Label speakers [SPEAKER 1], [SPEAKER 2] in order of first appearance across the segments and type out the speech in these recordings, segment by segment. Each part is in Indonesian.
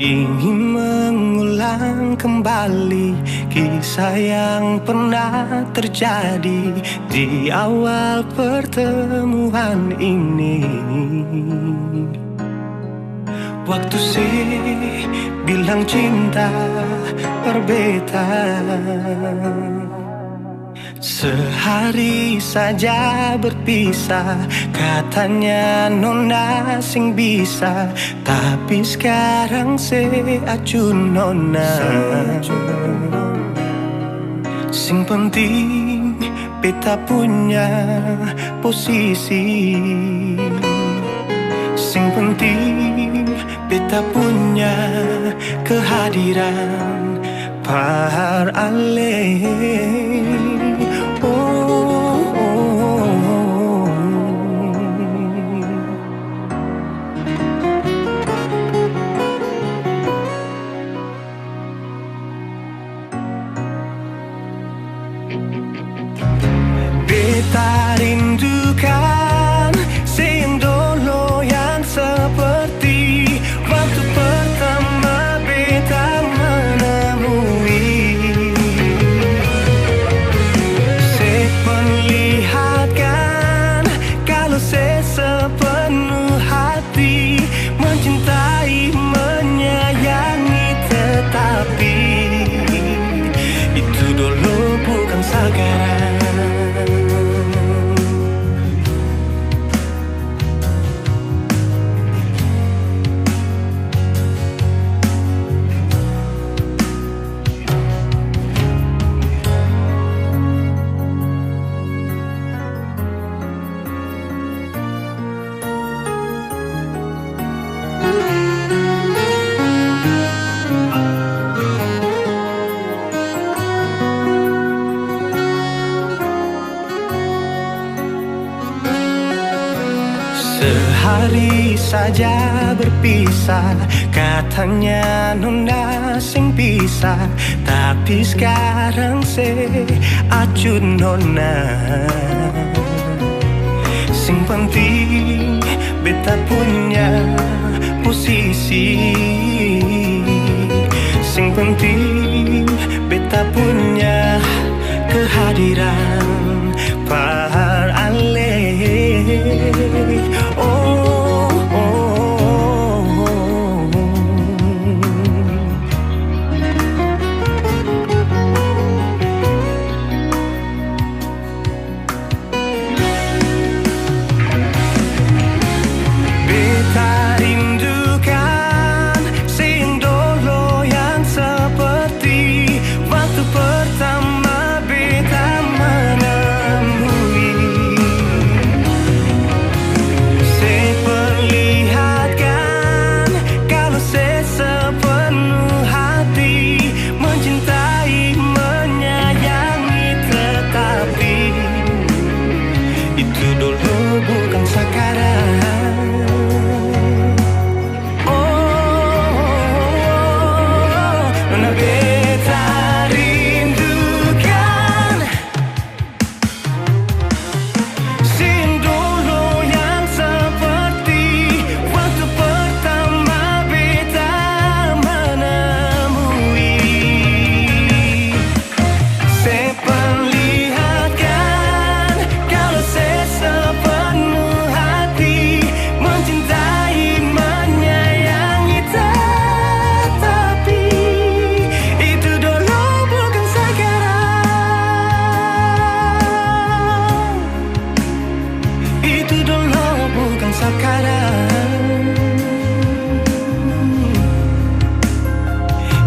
[SPEAKER 1] Ingin mengulang kembali kisah yang pernah terjadi di awal pertemuan ini. Waktu sih bilang cinta berbeda, sehari saja berpisah. Katanya nona sing bisa, tapi sekarang se acun nona. Sing penting beta punya posisi. Sing penting beta punya kehadiran par ale. Beta rindukan yang dulu yang seperti waktu pertama beta menemui. Saya perlihatkan kalau saya sepenuh hati mencintai, menyayangi, tetapi itu dulu bukan sekarang. Sehari saja berpisah, katanya nona sing bisa, tapi sekarang se acun nona. Sing penting beta punya posisi. Sing penting beta punya kehadiran par ale.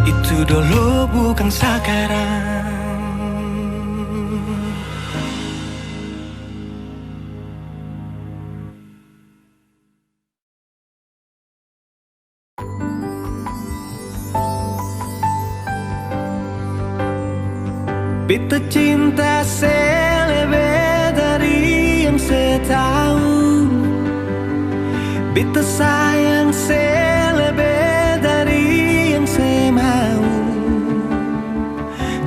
[SPEAKER 1] Itu dulu bukan sekarang. Beta cinta selebih dari yang saya tahu. Beta sayang selebih dari yang saya mau.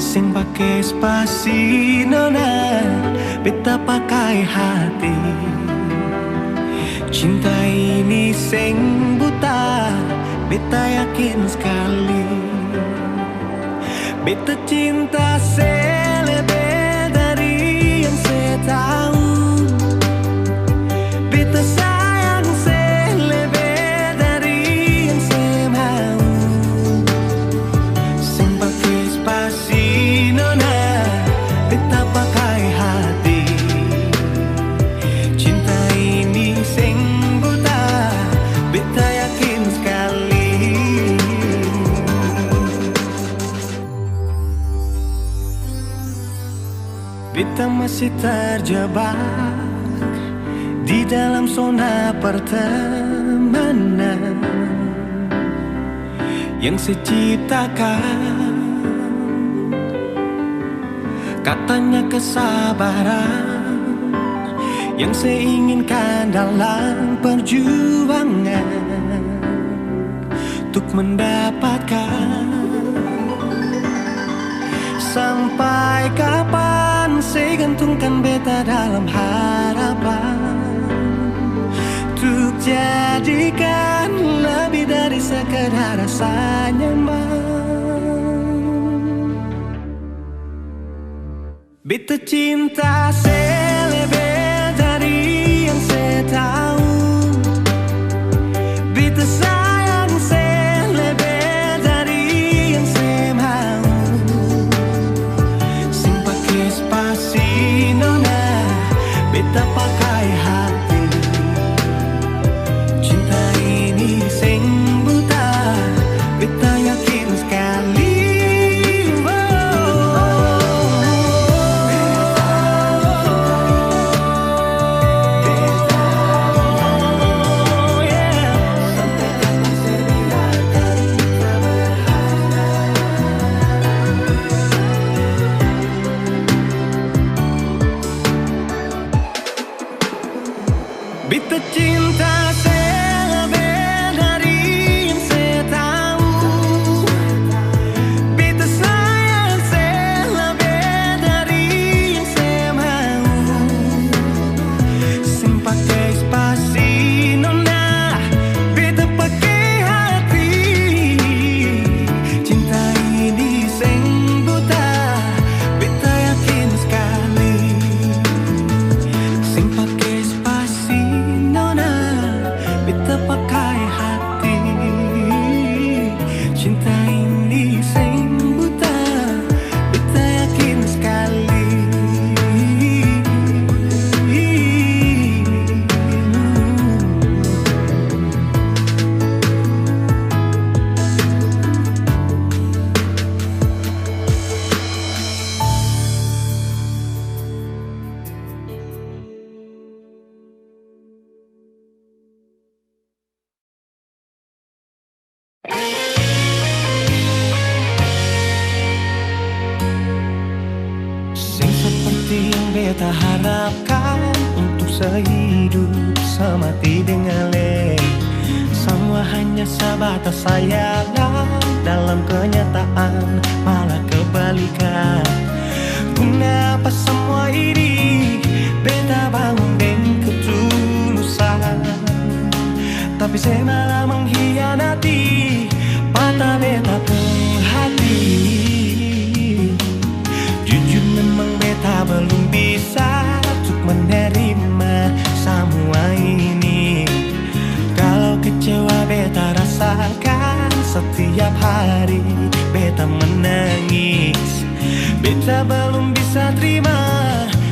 [SPEAKER 1] Sing pakai spasi nona, beta pakai hati. Cinta ini sing buta, beta yakin sekali. Beta cinta selebih dari yang saya tahu. Beta sayang selebih dari yang saya mau. Simple Despacito nona, beta pakai hati. Cinta ini sing buta, beta yakin sekali. Beta masih terjebak di dalam zona pertemanan yang saya ciptakan. Katanya kesabaran yang saya inginkan dalam perjuangan untuk mendapatkan. Sampai kapan saya gantungkan beta dalam harapan untuk jadikan lebih dari sekedar rasa nyaman. Beta cinta selebih dari yang saya tahu. Beta sayang selebih dari yang saya mau. Simple Despacito nona, beta pakai hati. Cinta ini sing buta, beta yakin sekali. Beta cinta selebih dari yang saya tahu. Beta sayang selebih dari yang saya mau. Simple Despacito nona, beta pakai hati. Cinta ini sing buta, beta yakin sekali. Simple beta pakai hati. Cinta ini sing buta, beta yakin sekali. Sing seperti yang beta harapkan, untuk sehidup semati dengan le. Semua hanya sebatas sayangan, dalam kenyataan malah kebalikan. Kenapa semua ini beta bangun dengan ketulusan, tapi saya malah mengkhianati mata beta pun hati. Jujur memang beta belum bisa untuk menerima semua ini. Kalau kecewa beta rasakan setiap hari, beta menangis. Beta belum bisa terima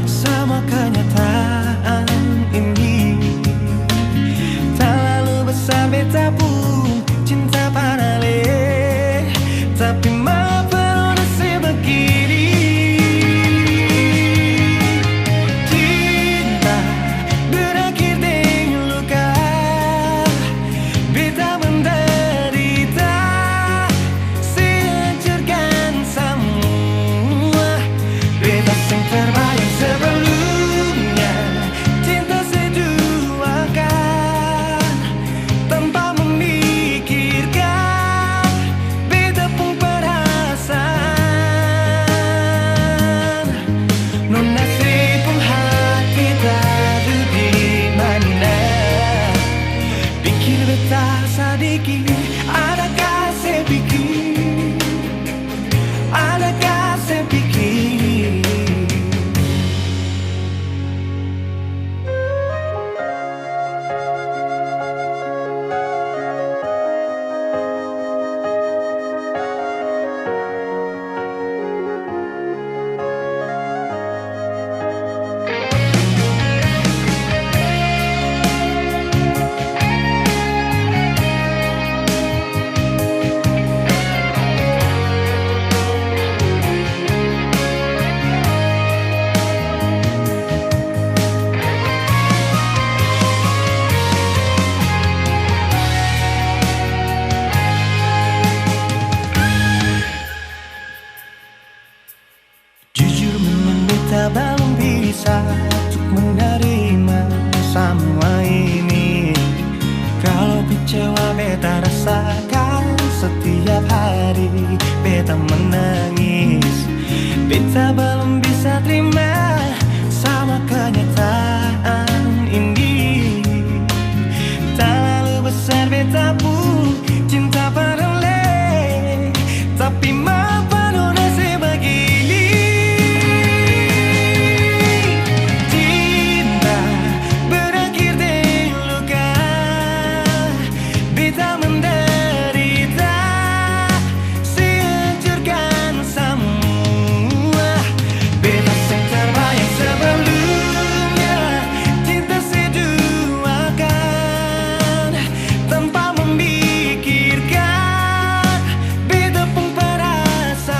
[SPEAKER 1] sama kenyataan ini. Terlalu besar beta pun cinta pada le, tapi mengapa nasib begini? Cinta berakhir dengan luka, beta menderita, sehancurkan semua. Beta sing terbayang sebelumnya, cinta seduakan tanpa memikirkan beta pun perasaan. Nona pun hati tadu di mana, pikir beta sedikit rasakan setiap hari. Beta menangis, beta belum bisa terima sama kenyataan ini. Tak lalu besar beta pun cinta pada le, tapi mapa nona sebegini. Cinta berakhir di luka, beta menderita, sehancurkan semua. Beta yang terbayang sebelumnya, cinta seduakan tanpa memikirkan beta pun perasaan.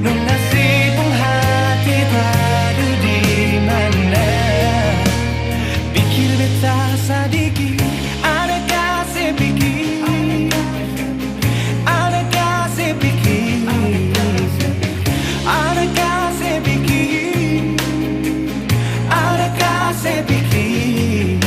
[SPEAKER 1] Non nasib pun hati tadu di mana, pikir beta sadiki, adakah saya pikir, adakah saya pikir, adakah saya pikir, adakah saya pikir.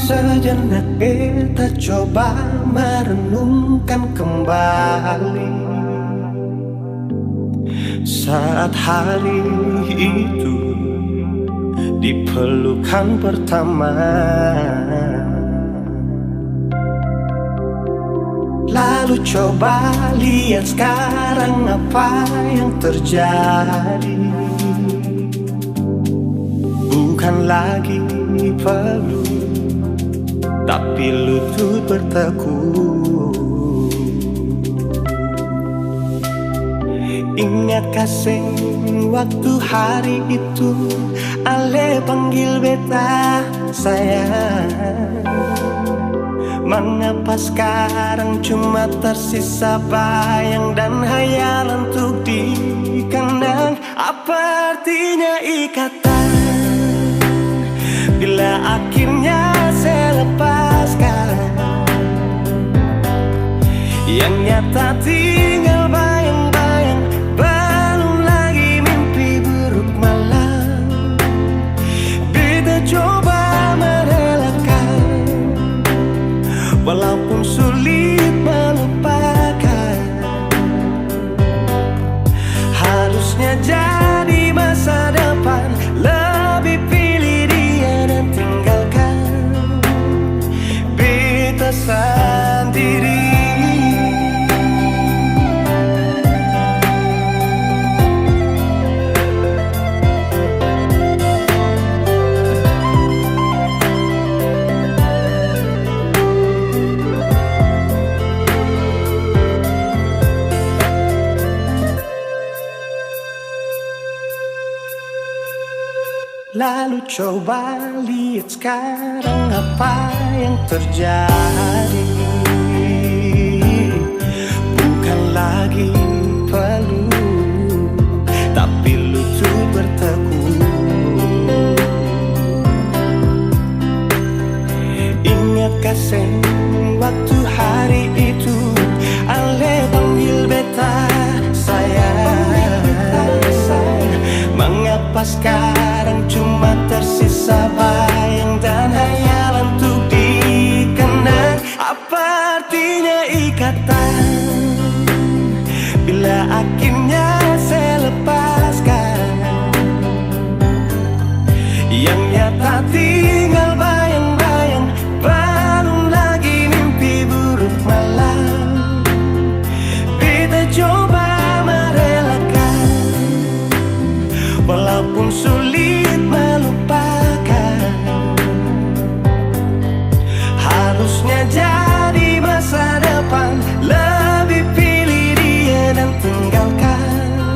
[SPEAKER 1] Sejenak beta coba merenungkan kembali saat hari itu di pelukan pertama. Lalu coba lihat sekarang apa yang terjadi. Bukan lagi peluk, tapi lutut bertekuk. Ingat kasih waktu hari itu Ale panggil beta sayang. Mengapa sekarang cuma tersisa bayang dan hayalan untuk dikenang? Apa artinya ikatan bila akhirnya saya lepaskan? Yang nyata tinggal bayang-bayang, belum lagi mimpi buruk malam. Beta coba merelakan, walaupun sulit melupakan. Harusnya jadi masa depan, lebih pilih dia dan tinggalkan beta sendiri. Lalu coba lihat sekarang apa yang terjadi. Bukan lagi peluk, tapi lutut bertekuk. Ingat kasih waktu hari itu Ale panggil beta sayang. Mengapa sekarang cuma tersisa bayang dan hayalan untuk dikenang? Apa artinya ikatan bila akhirnya saya lepaskan? Yang nyata tinggal bayang-bayang, belum lagi mimpi buruk malam. Beta coba merelakan, walaupun sulit melupakan. Harusnya jadi masa depan, lebih pilih dia dan tinggalkan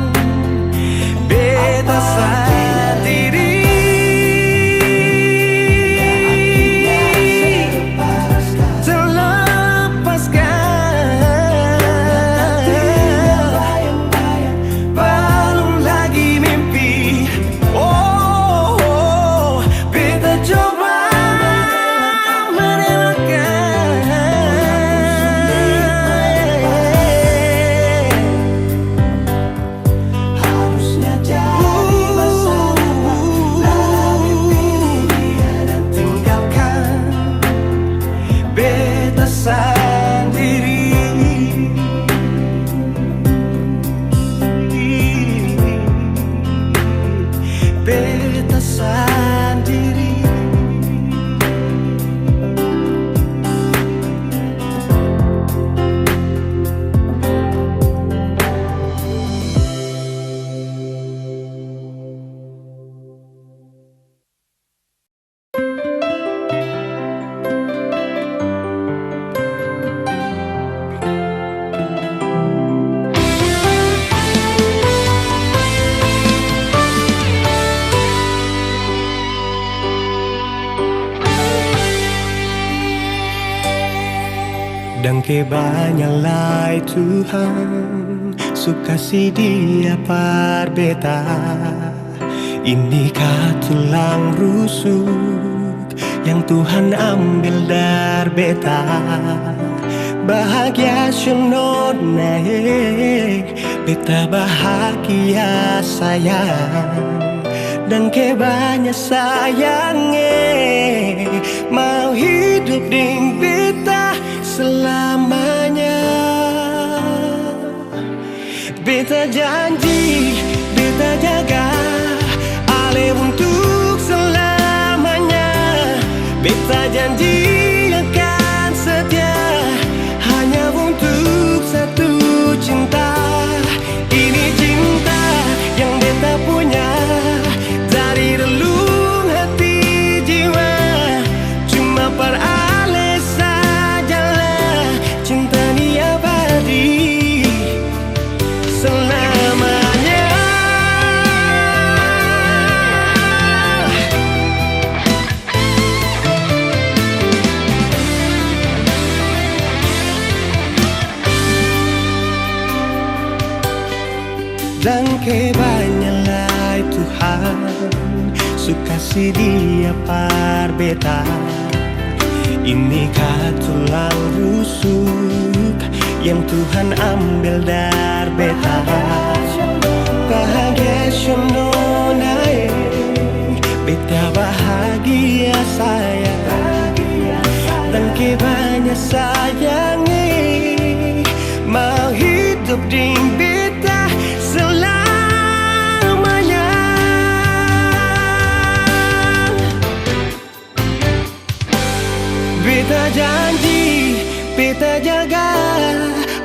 [SPEAKER 1] Dan kebanyalah Tuhan suka si dia par beta. Inikah tulang rusuk yang Tuhan ambil dari beta. Bahagia senona beta bahagia sayang. Dan kebanyak sayangnya mau hidup dengan beta selamanya. Beta janji, beta jaga Ale untuk selamanya. Beta janji akan setia hanya untuk satu cinta. Ini cinta yang beta punya dari relung hati jiwa. Cuma per Ale sajalah cinta ni abadi selamanya. Dan kebanyalah Tuhan suka si dia par beta. Inikah tulang rusuk yang Tuhan ambil dari beta. Bahagia senona beta bahagia sayang. Dan kebanyak sayangnya mau hidup dengan beta selamanya. Beta janji, beta jaga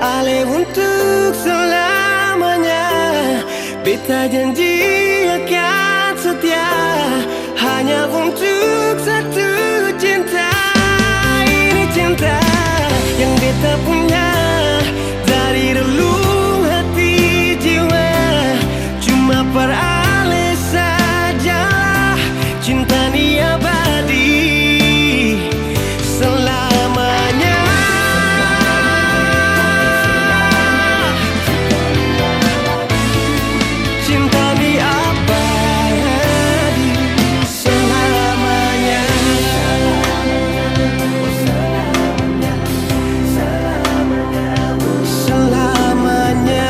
[SPEAKER 1] Ale untuk selamanya. Beta janji akan setia hanya untuk satu cinta. Ini cinta yang beta punya dari relung hati jiwa. Cuma per Ale sajalah cinta ni abadi selamanya. Cinta ni abadi selamanya. Selamanya.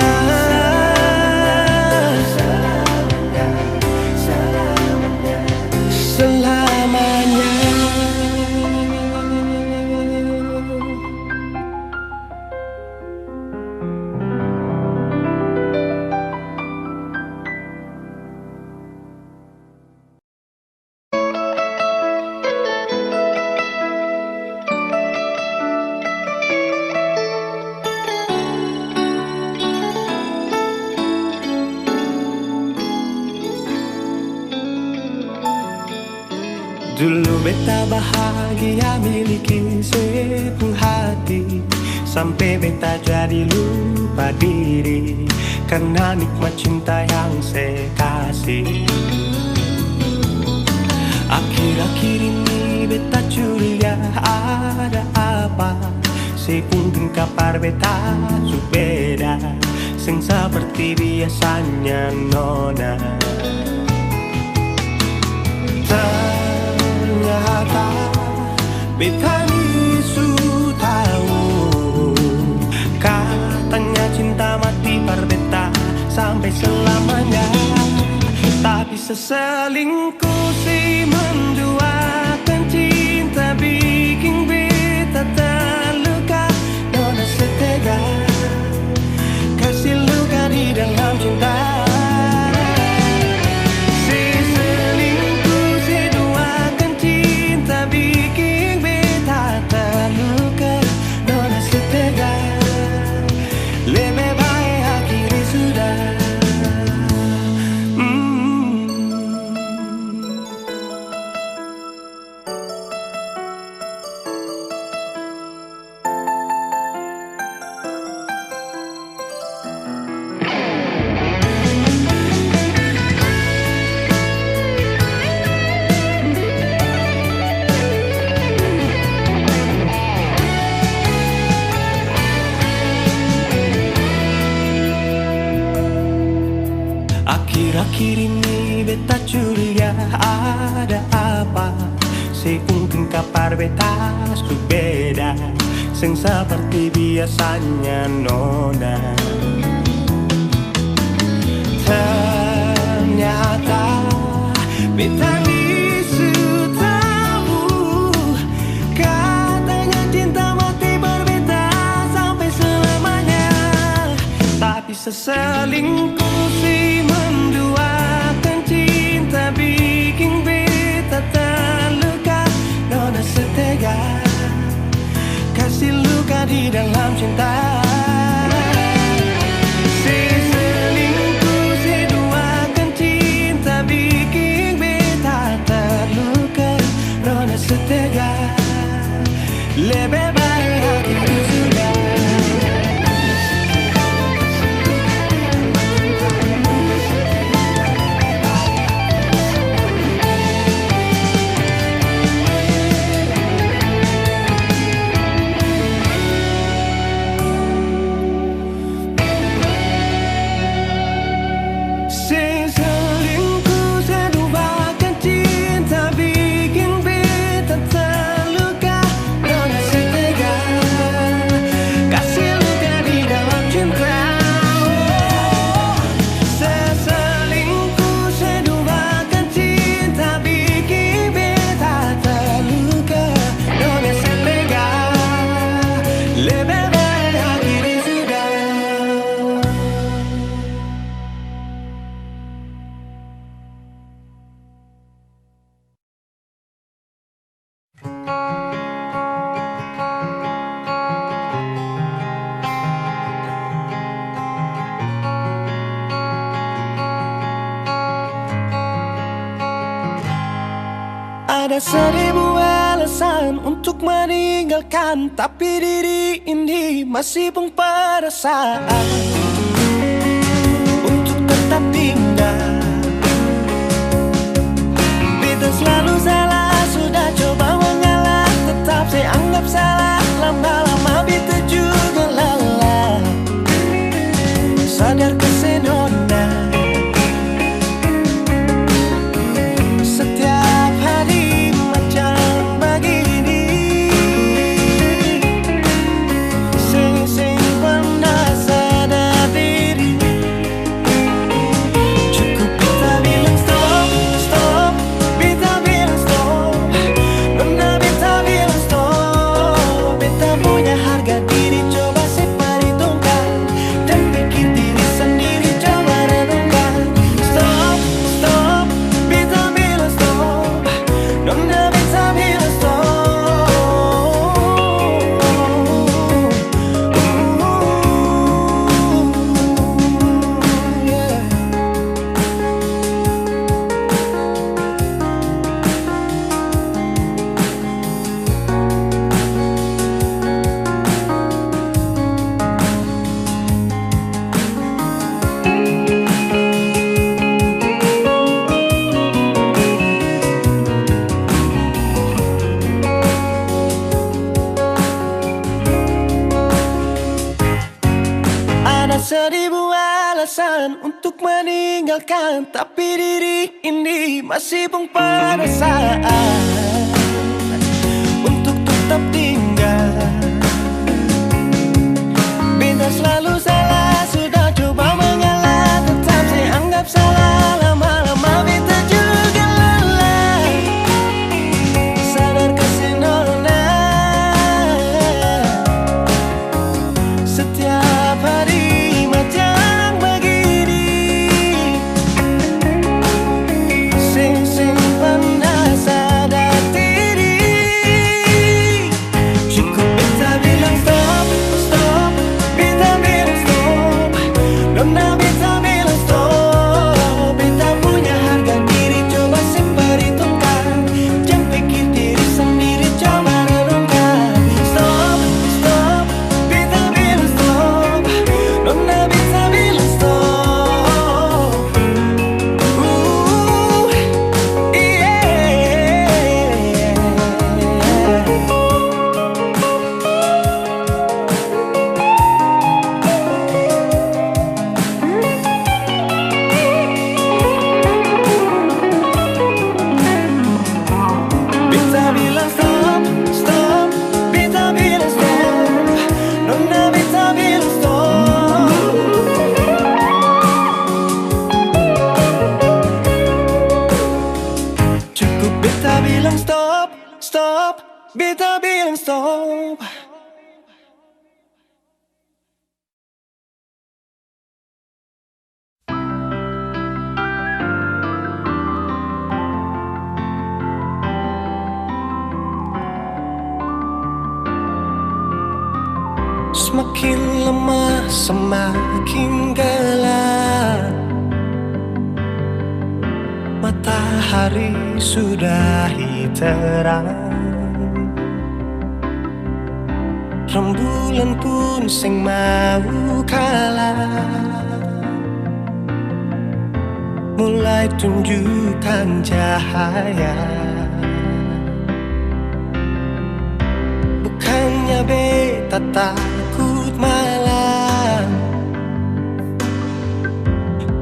[SPEAKER 1] Selamanya. Dulu beta bahagia miliki sepenuh hati, sampai beta jadi lupa diri karena nikmat cinta yang saya kasih. Akhir-akhir ini beta curiga ada apa. Sepungkin kapar beta subeda sing seperti biasanya nona. Ternyata beta ni su tahu, katanya cinta mati par beta sampai selamanya. Tapi seselingkuh si menduakan cinta bikin beta terluka. Nona setega kasih luka di dalam cinta. Akhir ini beta curiga ada apa. Seungkeng kapar beta su beda, sing seperti biasanya nona. Ternyata beta bisu tahu, katanya cinta mati berbeda sampai selamanya. Tapi seselingkuh si menduakan cinta bikin beta terluka. Nona setega kasih luka di dalam cinta. Seselingkuh si duakan cinta bikin beta terluka. Nona setega lebih baik hatiku sudah. Seselingkuh seduakan cinta bikin beta terluka. Nona setega kasih luka di dalam cinta. Seselingkuh seduakan cinta bikin beta terluka. Nona setega lebih baik akhiri sudah. Ada seribu alasan untuk meninggalkan, tapi diri ini masih pun perasaan untuk tetap tinggal. Beta selalu salah, sudah coba mengalah, tetap saya anggap salah. Lama-lama beta juga lelah. Sadar kesenona setiap hari macam begini. Sing pernah sadar diri. Cukup beta bilang stop, stop. Beta bilang stop. Nona beta bilang stop. Beta punya harga diri, coba seperhitungkan dan pikir diri sendiri, coba renungkan. Stop, stop. Beta bilang stop. Nona beta bilang stop. Yeah. Ada seribu alasan untuk meninggalkan, tapi diri ini masih pun perasaan untuk tetap tinggal. Beta selalu salah, sudah coba mengalah, tetap saya anggap salah. Lama-lama beta juga lelah. Sadar kesenona setiap hari macam begini. Sing pernah sadar diri. Cukup beta bilang stop, stop. Beta bilang stop. Nona beta bilang stop. Beta punya harga diri, coba seperhitungkan. Jangan pikir diri sendiri, coba renungkan. Stop, stop. Beta bilang stop. bilang stop. Cukup beta bilang stop, stop. Beta bilang stop. Semakin lama semakin gelap, matahari sudah terang, rembulan pun sing mau kalah, mulai tunjukkan cahaya. Bukannya beta takut malam,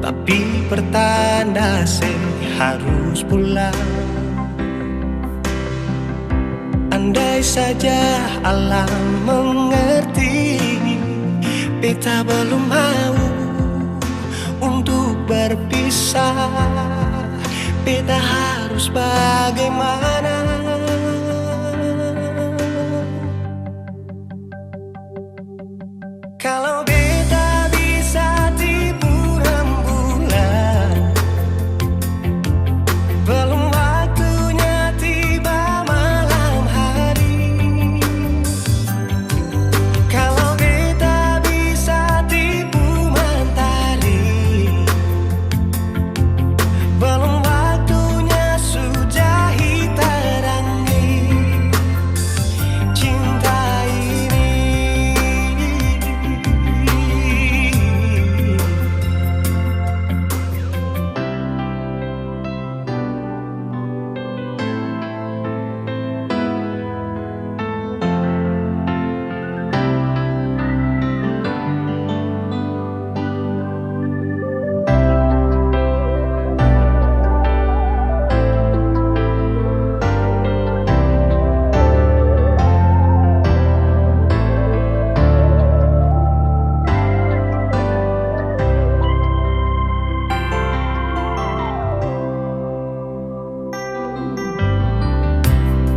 [SPEAKER 1] tapi pertanda saya harus pulang. Andai saja alam mengerti, beta belum mau untuk berpisah. Beta harus bagaimana? Kalau beta bisa tipu rembulan, belum waktunya tiba malam hari. Kalau beta bisa tipu mentari, belum waktunya sudahi terangi cinta ini.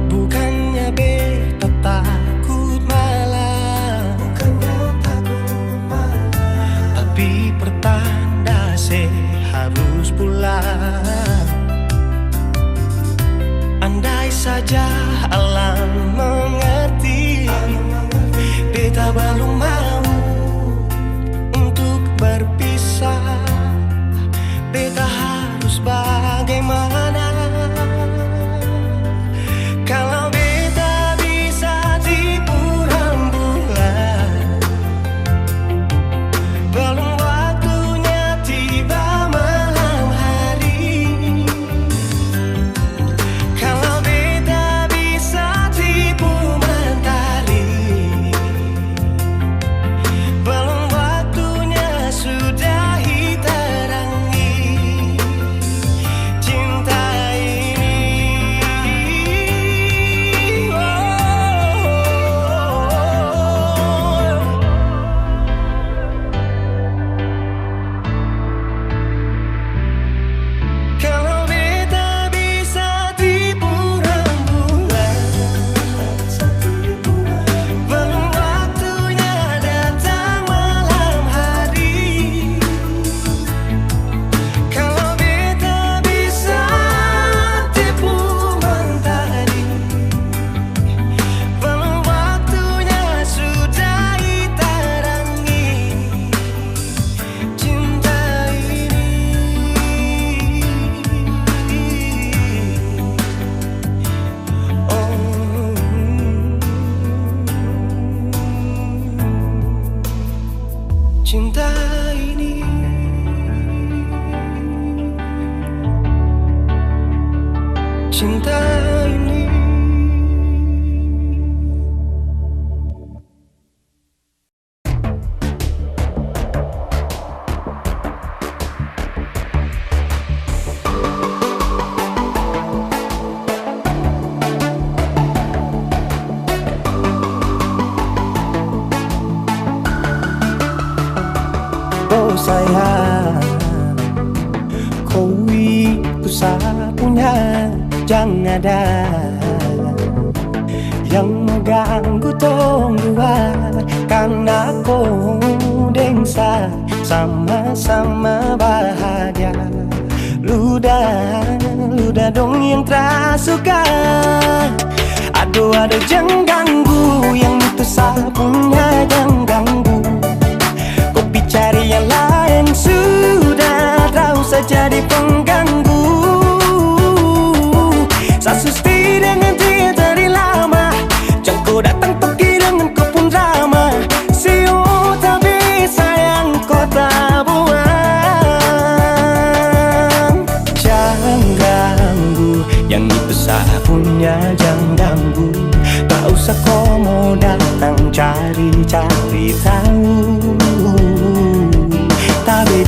[SPEAKER 1] Bukannya beta takut malam, tapi pertanda saya harus pulang. Andai saja alam mengerti, beta belum mau untuk berpisah. Beta harus bagaimana? Kalau beta bisa tipu rembulan, belum waktunya tiba malam hari. Kalau beta bisa tipu mentari, belum waktunya sudahi terangi cinta ini. Kalau beta bisa tipu rembulan, belum waktunya datang malam hari. Kalau beta bisa tipu mentari, belum waktunya sudahi terangi cinta ini. Cinta ini, cinta ini. bujang ada yang mengganggu tong dua, karena kau dengsa sama-sama bahagia. Luda dong yang tersuka. Aduh jangan ganggu, yang itu sapunya jangan ganggu. Kopi cari yang lain sudah, tak usah jadi pengganggu. Saya susti dengan dia dari lama, jangan kau datang pergi dengan kau pun drama. Siu tapi sayang kau tak buang. Jangan ganggu, yang itu saya punya jangan ganggu. Tak usah kau mau datang cari-cari tahu. Tapi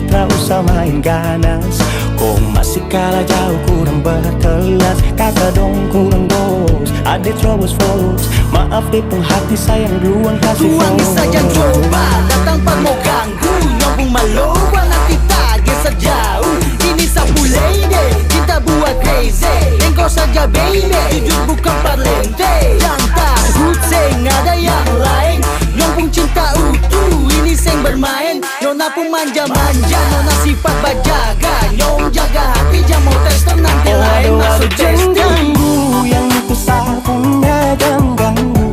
[SPEAKER 1] tak usah main ganas, kau masih kalah jauh kurang berkelas. Kata dong kurang dos, ada terobos fokus. Maaf deh pun hati sayang duluan kasih fokus.
[SPEAKER 2] Tuangi saja coba datang pak mau ganggu. Nyambung maloba nanti target sejauh. Ini sapu lady, kita buat crazy. Engkau saja baby, jujur bukan parlente. Jangan takut seng ada yang lain. Nyambung cinta utuh, ini seng bermain. Nona pun manja-manja, nona sifat bajaga. Nyong jaga hati, jangan mau tes nanti lain masuk
[SPEAKER 1] jangan
[SPEAKER 2] testi.
[SPEAKER 1] ganggu, yang itu sapunya jangan ganggu.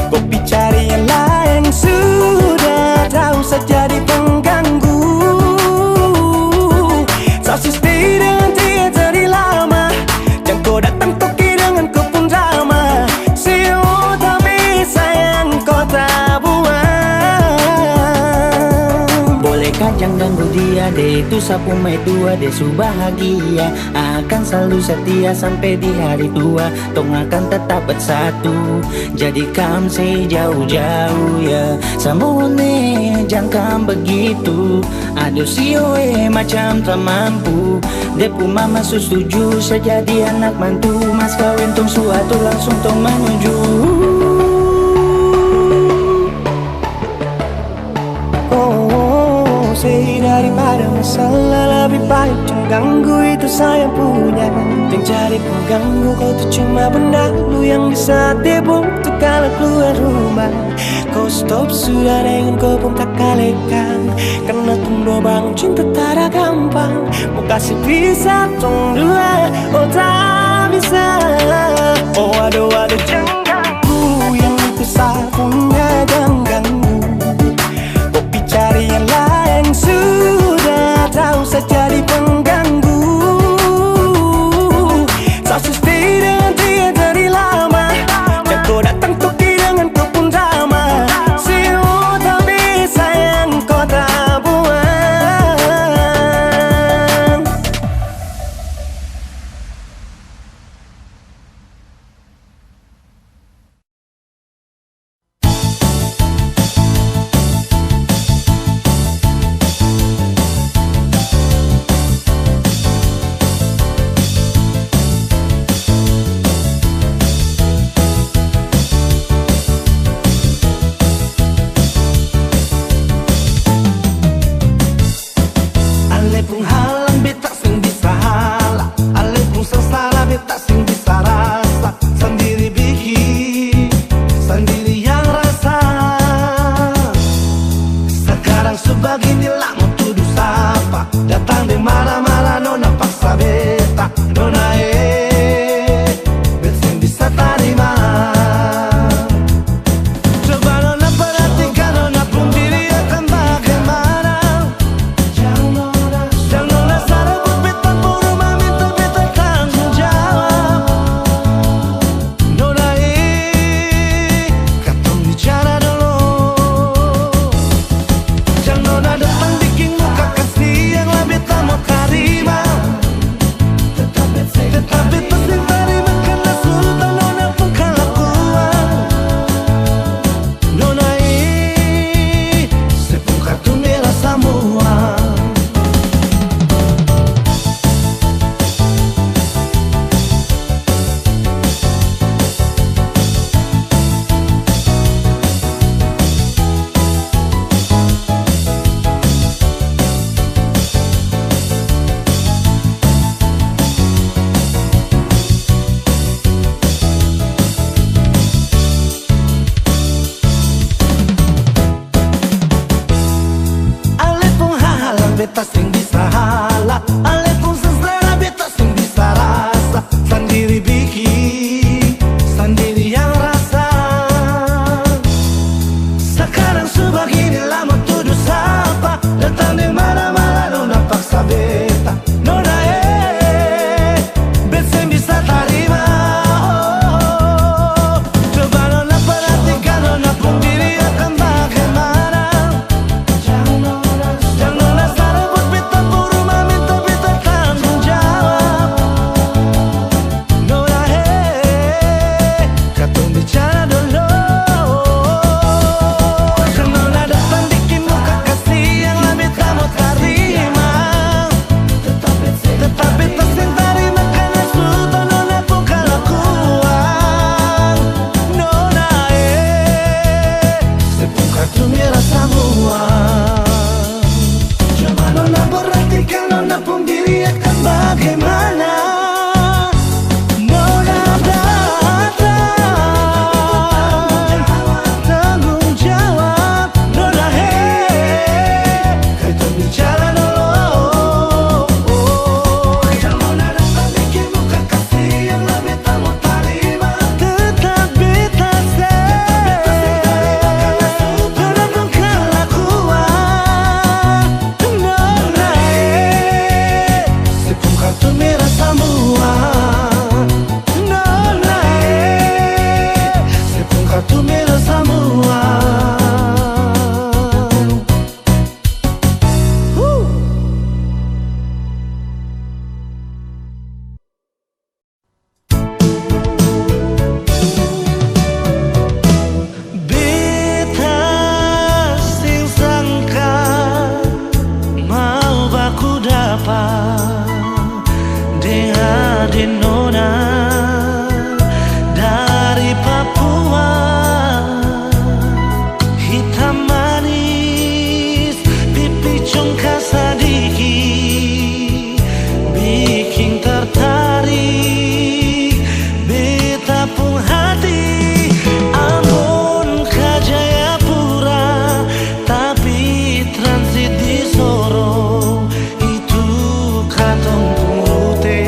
[SPEAKER 1] Kopi cari yang lain sudah, tak usah jadi pengganggu. Saya stay dengan dia dari lama, jangan kau datang toki dengan kau pun drama. Siu tapi sayang kau tak buang.
[SPEAKER 2] Bolehkah jangan ganggu dia deh, itu sapu mai tua deh su bahagia. Akan selalu setia sampai di hari tua. Tong akan tetap bersatu, jadikan sejauh-jauh ya. Samone jangan begitu. Aduh sioe macam tak mampu. Depu mama setuju sejadi anak mantu. Mas kawin tong suatu langsung tong menuju.
[SPEAKER 1] Daripada masalah lebih baik jangan ganggu, itu saya punya. Yang cari pengganggu kau tuh cuma benda lu yang bisa tipu tuh kalau keluar rumah. Kau stop sudah dengan kau pun tak kalekan, karena tunggu bangun cinta tak ada gampang. Mau kasih bisa tong dua, oh tak bisa. Oh aduh jangan ganggu, yang itu saya punya jangan ganggu. Kopi cari yang lain sudah, tak usah jadi pengganggu. Saya stay dengan dia dari lama, jangan kau datang toki dengan kau pun drama. Siu tapi sayang kau tak buang. Ale pun halang beta sing bisa halang, ale pun sengsara beta sing bisa rasa. Sendiri bikin, sendiri yang rasa. Sekarang sebeginilah mau tuduh sapa. Datang di marah-marah nona paksa beta. Nona beta sing bisa terima. Coba nona perhatikan, nona pun diri akan bagaimana. Jangan nona sarap beta puru meminta beta tanggung jawab. Nona katong bicara dulu. Jangan nona depan beta sing bisa hala, ale pun selera beta sing bisa rasa. Sendiri bikin, sendiri yang rasa. Sekarang sebegini lama tuduh sapa, datang di mana-mana nona paksa beta. Nona beta sing bisa terima. Coba nona perhatikan nona pun diri akan bagaimana. Jangan nona sarabut beta buru meminta beta tanggung jawab. Nona katong bicara dulu. Kan nona datang bikin muka kasih yang lebih kamu terima. Tetap beta sing terima karena sudah nona pun kelakuan. Nona sepung kartu merah semua. Coba nona perhatikan nona pun diri akan bagaimana. Nona datang tanggung jawab. Nona kita bicara dulu. Yang nona datang bikin muka kasih yang lebih kamu terima. Tetap beta nona pun kelakuan. Nona sepung kartu merah semua. Nona sepung kartu merah semua. Beta sing sangka mau baku dapat dengan di nona dari Papua. Hitam manis pipi congkak sadiki bikin tertarik beta pun hati. Ambon ke Jayapura tapi transit di Sorong. Itu katong pun rute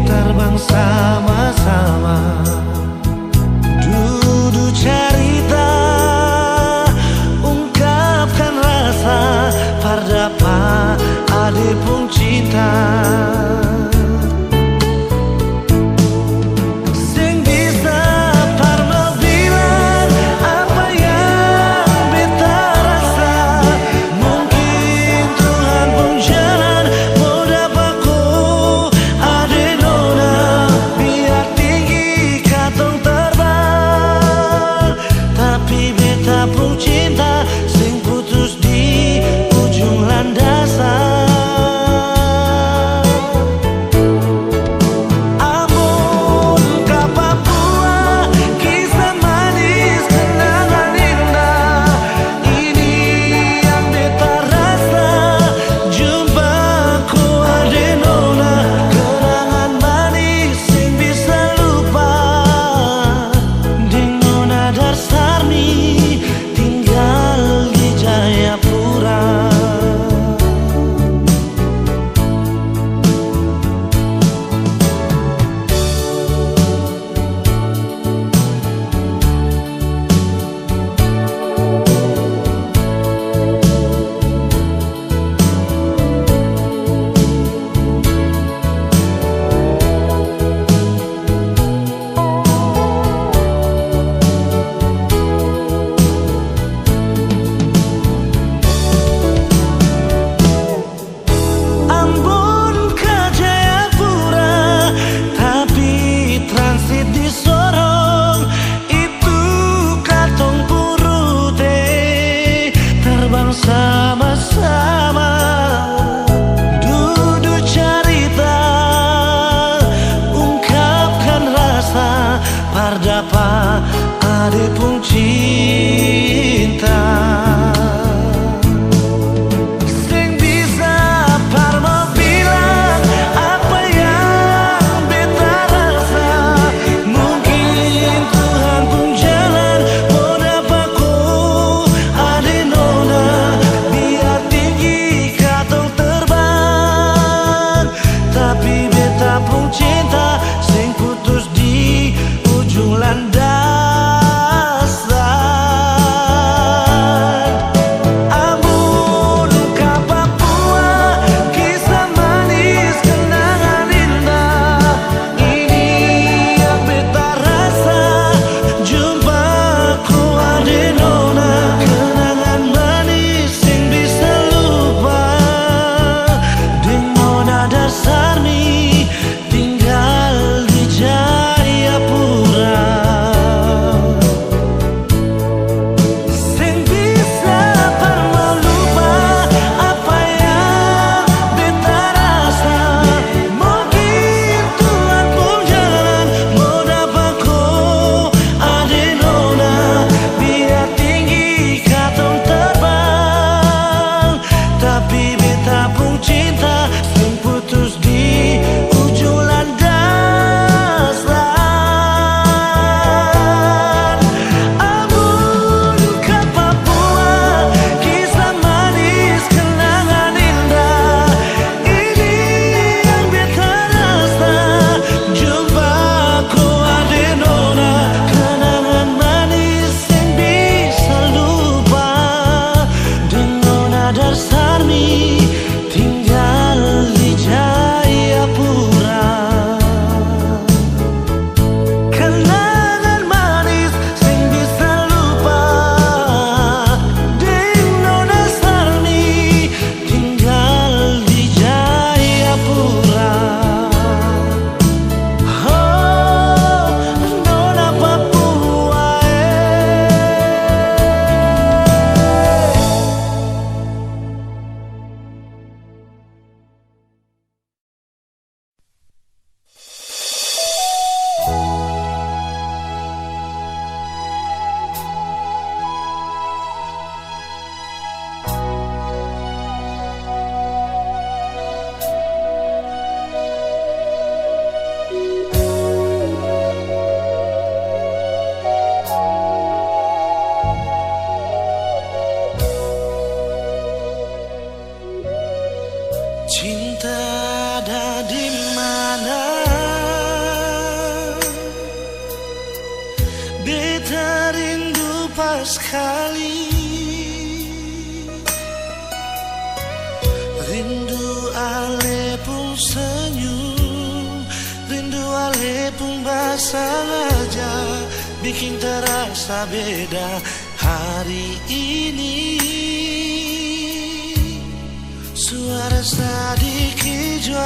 [SPEAKER 1] terbang sama-sama. Duduk cerita ungkapkan rasa pada senyum, rindu walaupun basah aja, bikin terasa beda hari ini. Suara sedikit jual,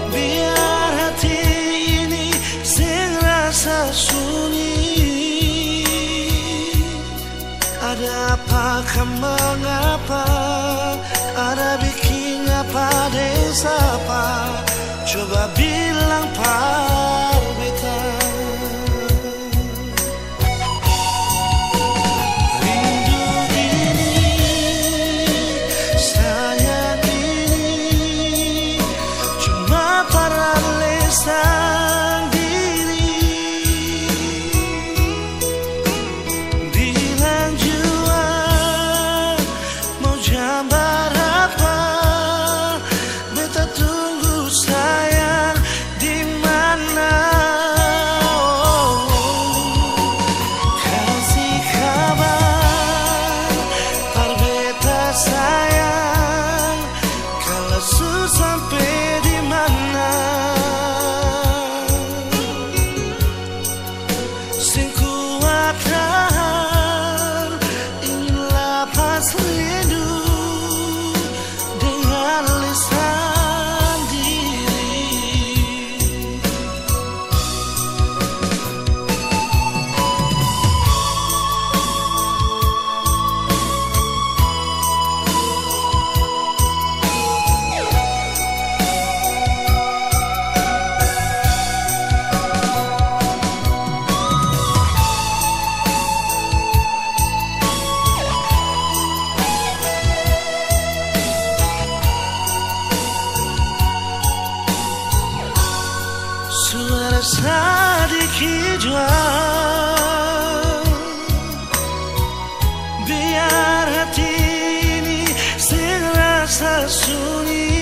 [SPEAKER 1] biar hati ini sing rasa sunyi. Ada apakah mengapa, ada bikin apa desapa, coba bilang par beta. Rindu ini, sayang ini, cuma para lesan diri. Bilang jua mau jambar apa, beta tunggu sayang di mana. Kasih kabar par beta sayang, kalau su sampai di mana. Sing kuat tahan, ingin lepas rindu dengan lisan diri. Suara sedikit jual, biar hati ini sing rasa sunyi.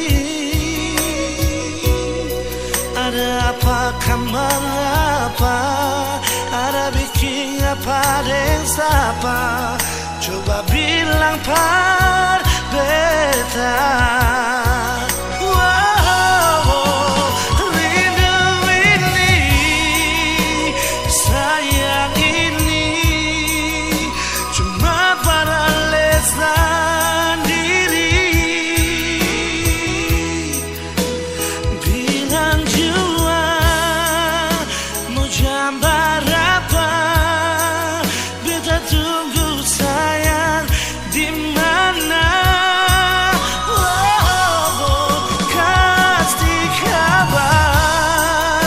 [SPEAKER 1] Ada apakah mengapa, ada bikin apa desapa, coba bilang par beta. Gambar apa, beta tunggu sayang di mana. Kasih kabar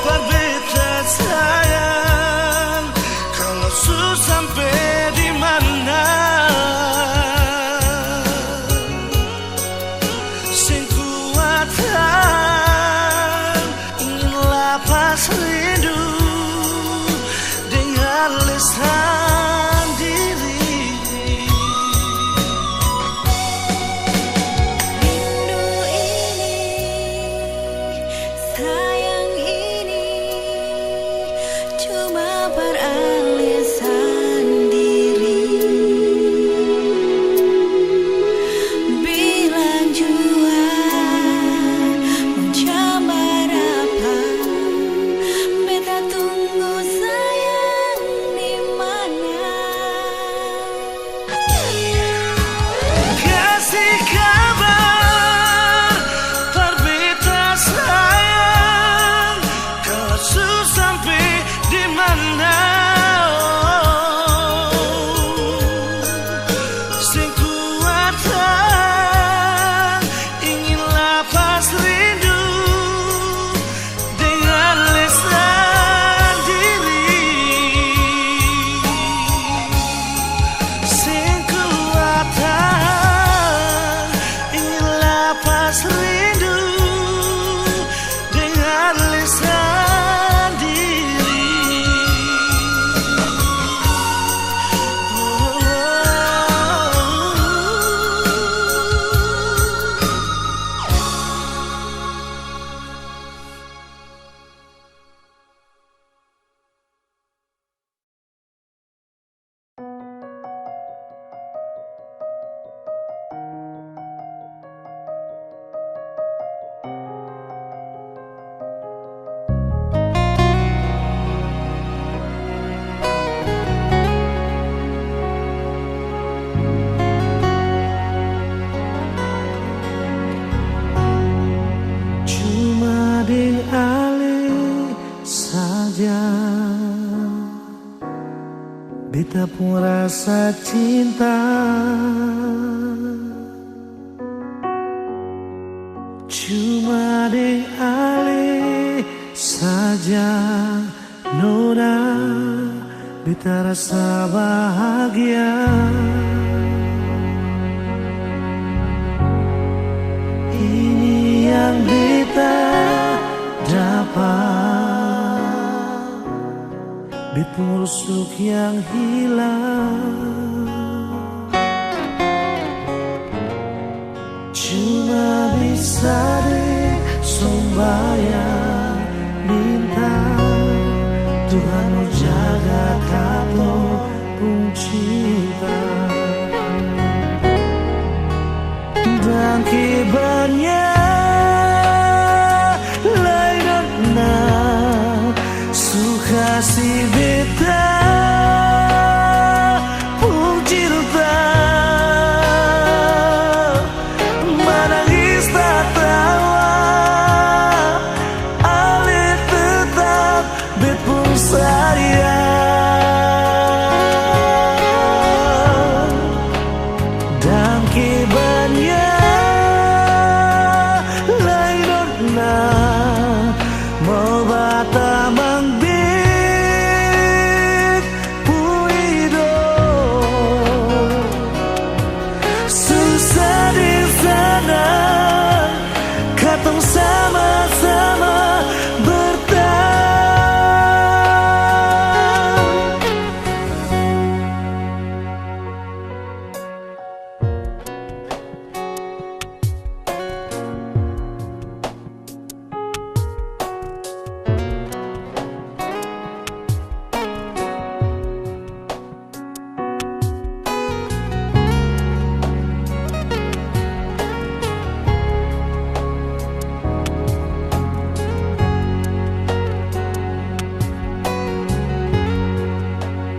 [SPEAKER 1] par beta sayang, kalau su sampai di mana. Sing kuat tahan, ingin lepas rindu dengan lisan diri.
[SPEAKER 3] Rindu ini, sayang ini, cuma peralisan diri. Bilang jua mau jambar apa, beta tunggu sayang di mana.
[SPEAKER 1] beta pun rasa cinta. Cuma deng ale saja nona, beta rasa bahagia. Ini yang beta dapat, beta rusuk yang hilang. Cuma bisa deh sembahyang minta Tuhan mau jaga kamu pun cinta. Dan kibarnya lain na suka si beta pun cinta. Menangis tak tawa ale tetap bet pun sayang. Dan kibarnya mau bata mangbit puido susah di sana katong sama-sama bertahan.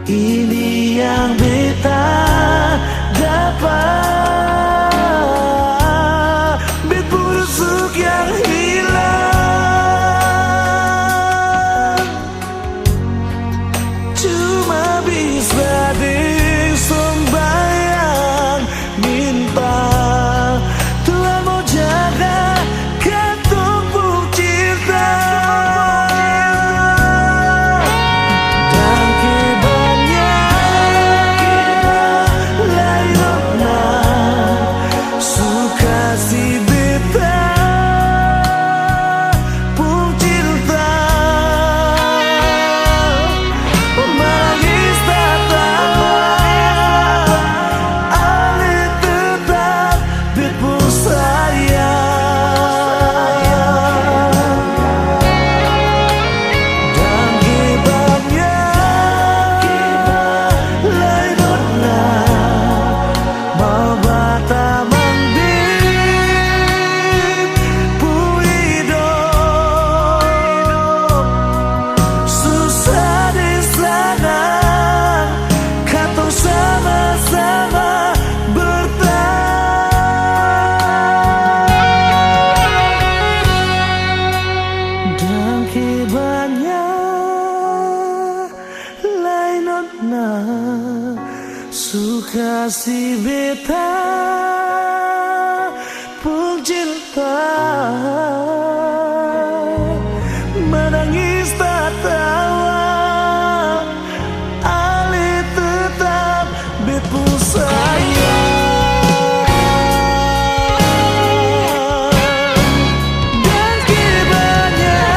[SPEAKER 1] Ini yang beta dapat, bet busuk yang hilang. Cuma bisa disembayang minta Tuhan mau jaga katong pun cinta. Suka si beta pun cinta. Menangis tak tawa ale tetap bet pun sayang. Dan kibarnya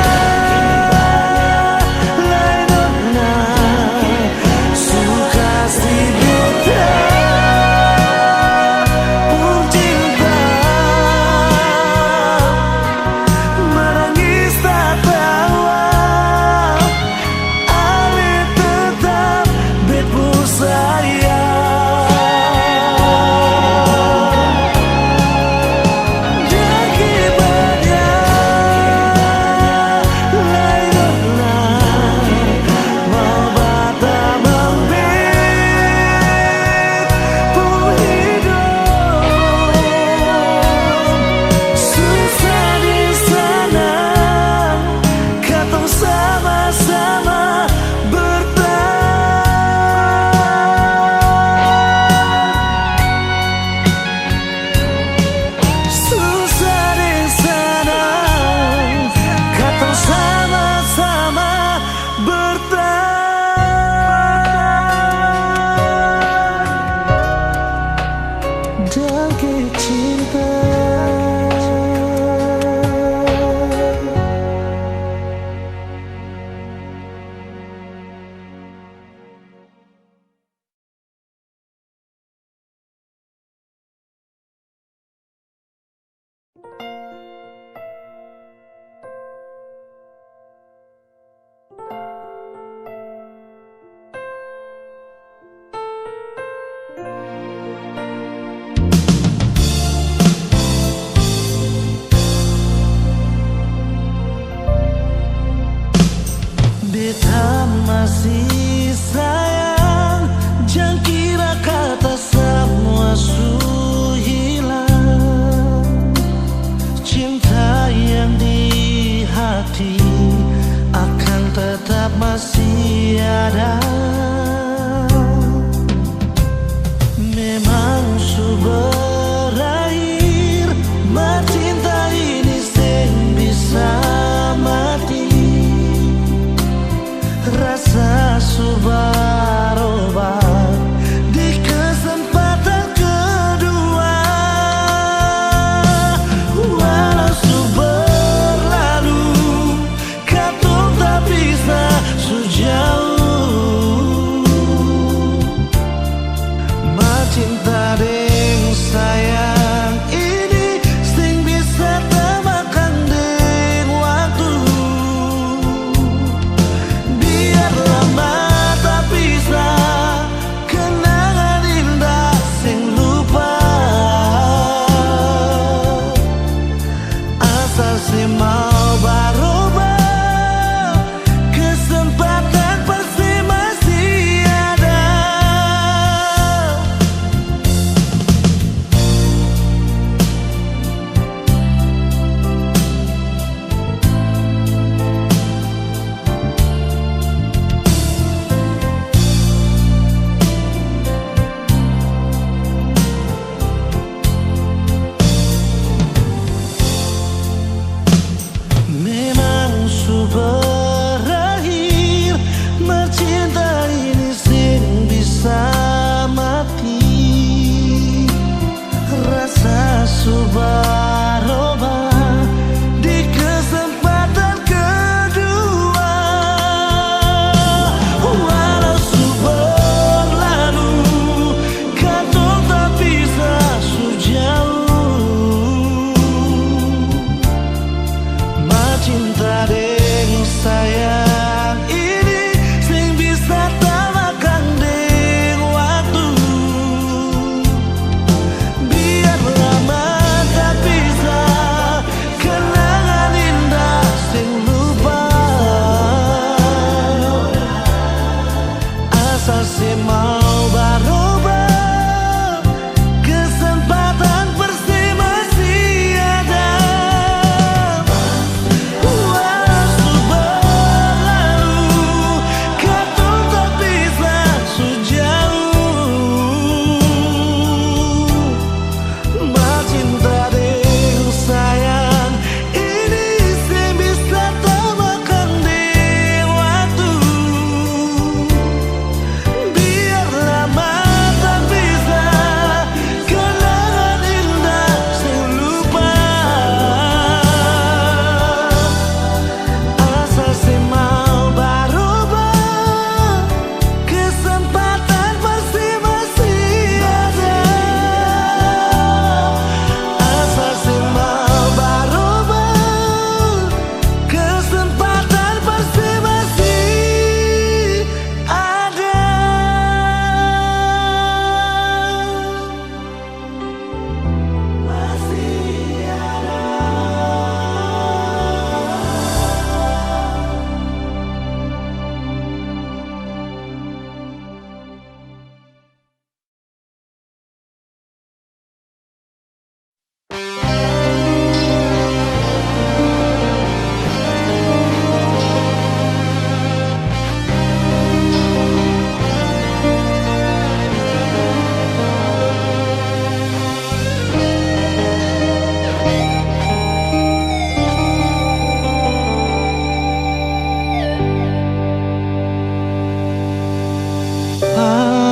[SPEAKER 1] lain nona suka si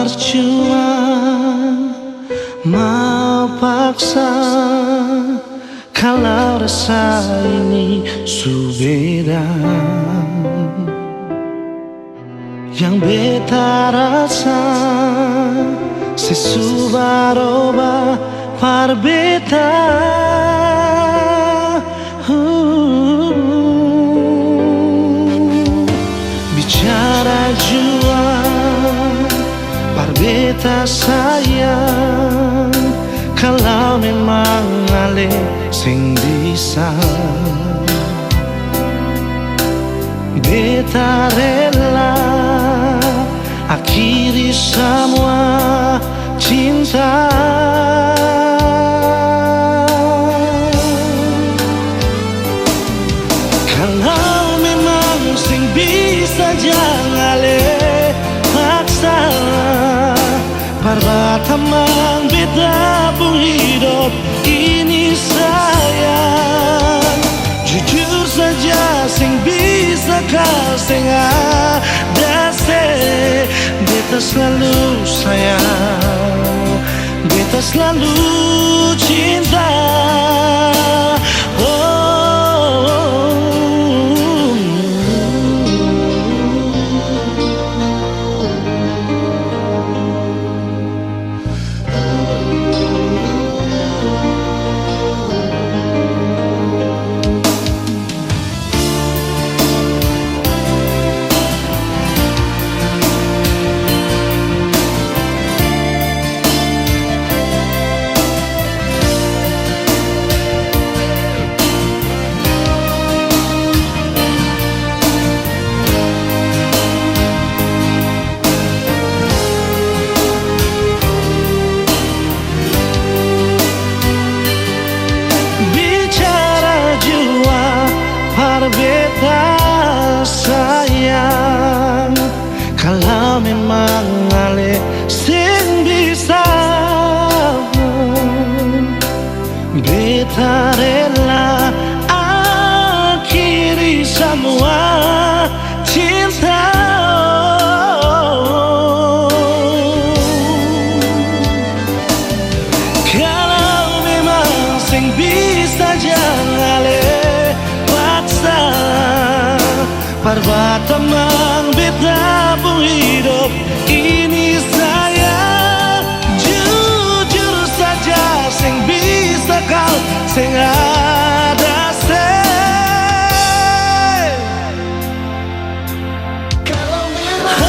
[SPEAKER 1] percuma mau paksa kalau rasa ini subeda. Yang beta rasa sesubaroba par beta. Bicara jua par beta sayang, kalau memang ale sing bisa beta rela akhiri semua cinta. Kalau memang sing bisa jangan le paksa, parbatamang beta pun hidup ini sayang. Jujur saja sing bisa kau sing ada se, beta selalu sayang, beta selalu cinta. Beta sayang, kalau memang ale sing bisa beta rela akhiri semua cinta. Kalau memang sing bisa jangan ale parbatamang beta pun hidup ini sayang. Jujur saja sing bisa kau sing ada se. Kalau memang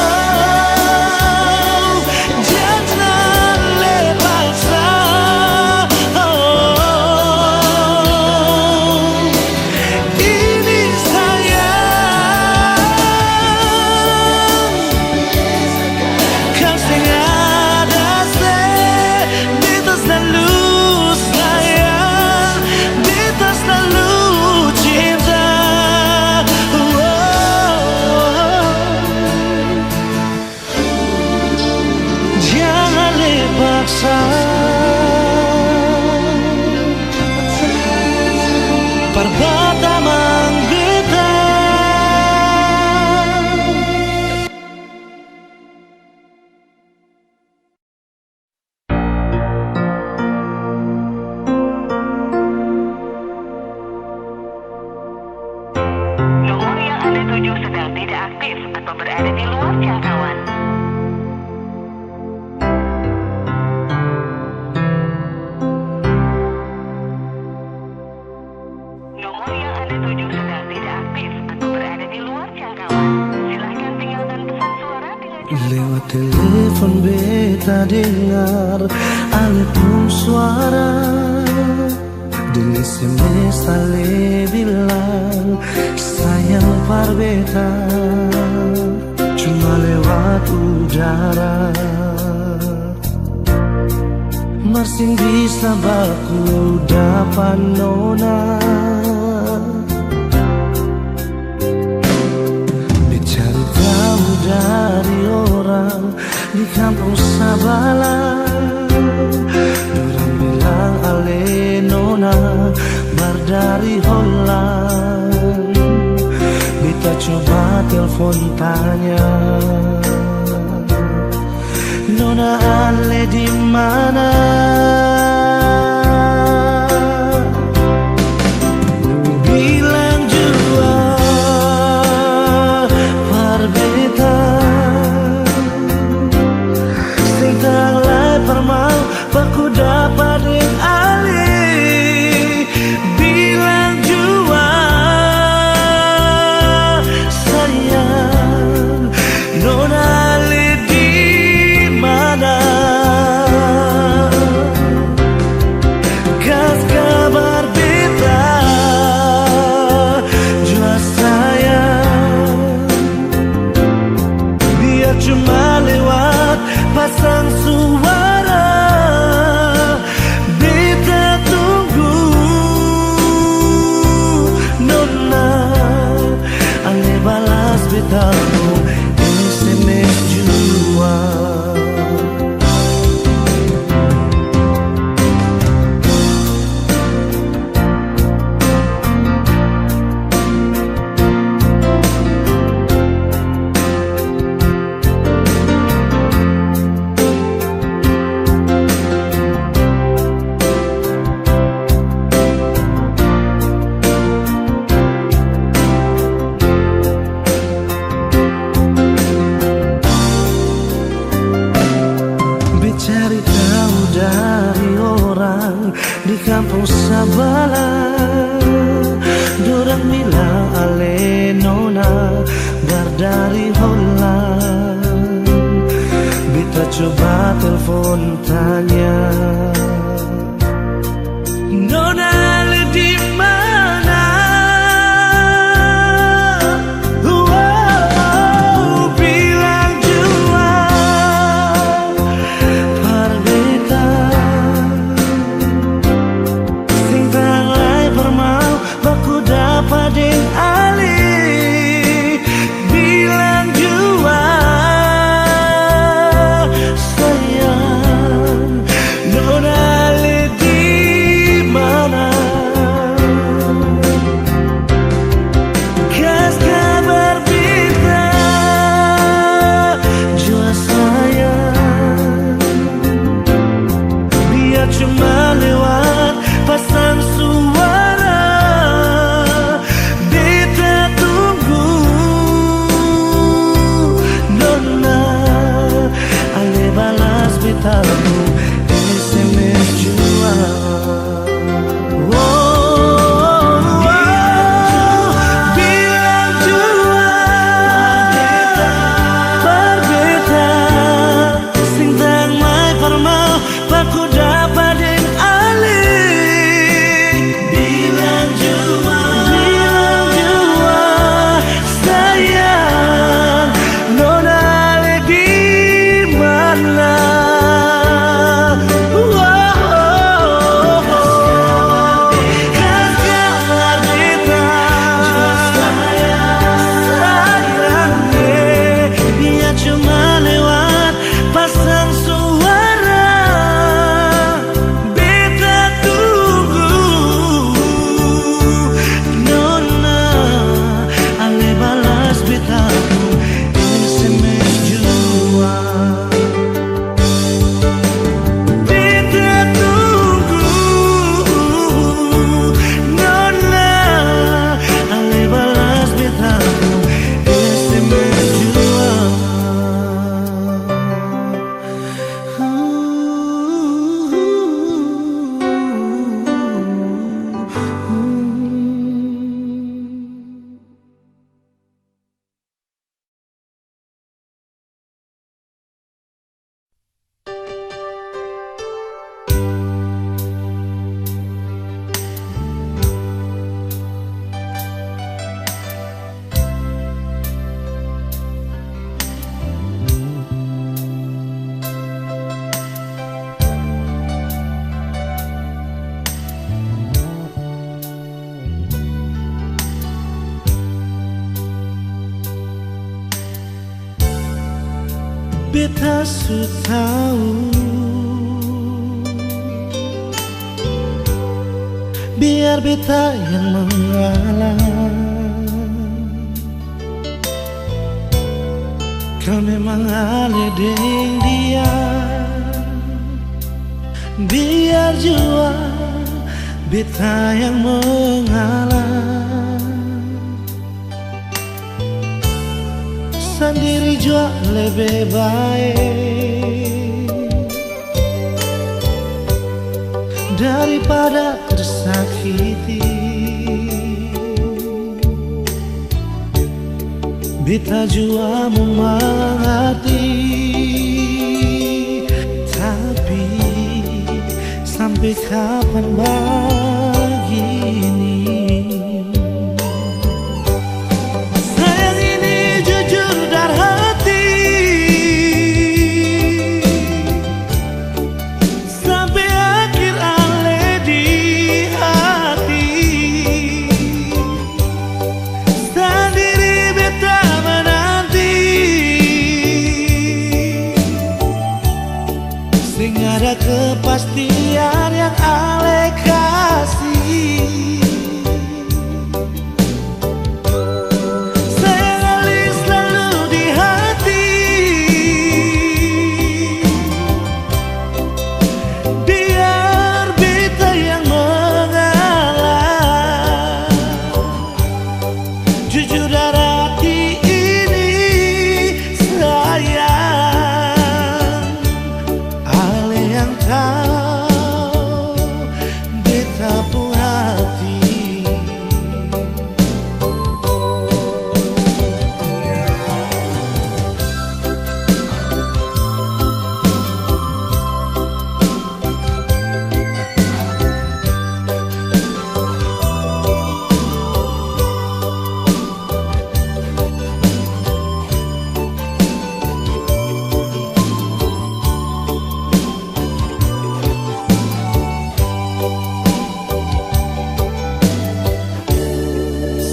[SPEAKER 1] jangan lepaskan parbatamang beta.
[SPEAKER 4] Nomor yang Anda tuju sedang tidak aktif atau berada di luar jangkauan.
[SPEAKER 1] Lewat telepon beta dengar ale pun suara, dan SMS ale bilang sayang par beta, cuma lewat udara. Masing bisa baku dapat nona, dari orang di kampung Sabala, orang bilang ale nona bar dari Holland. Beta coba telepon tanya, Nona Ale di mana? Bilang jua parbeta sing tanglai permau baku dapat ing ali. Bilang jua sayang Nona Ale di mana? Kas kabar beta jua sayang, biar cuma lewat pasang suara. Beta tunggu Nona Ale balas betamu SMS jua. Cari tahu dari orang di kampung Sabala, dorang bilang Ale Nona berdari Holland. Beta coba telepon tanya, Nona Ale di mana? Wow, bilang jua parbeta sing tanglai permau baku dapat ding ali. Bilang jua sayang Nona Ale di mana? Kas kabar beta jua sayang, biar cuma lewat pasang suara. Beta tunggu Nona Ale balas betamu SMS jua. Oh, bilang jua parbeta sing tanglai permau baku dapat ding ali. Bilang jua sayang Nona Ale di mana? Kas kabar beta sayang, biar cuma lewat pasang suara. Beta tunggu Nona Ale balas betamu SMS jua. Beta tunggu Nona Ale balas betamu SMS jua. Beta su tahu, biar beta yang mengalah. Kau memang Ale deng dia. Biar jua beta yang mengalah, sendiri jua lebih baik daripada tersakiti. Beta jua mengerti, tapi sampai kapan begini? Sayang ini jujur dari hati, sampai akhir ale di hati. Sendiri beta menanti, sing ada kepastian yang ale kasih. Sayang ale selalu di hati, biar beta yang mengalah. Jujur dari hati ini sayang, ale yang tahu beta pun hati.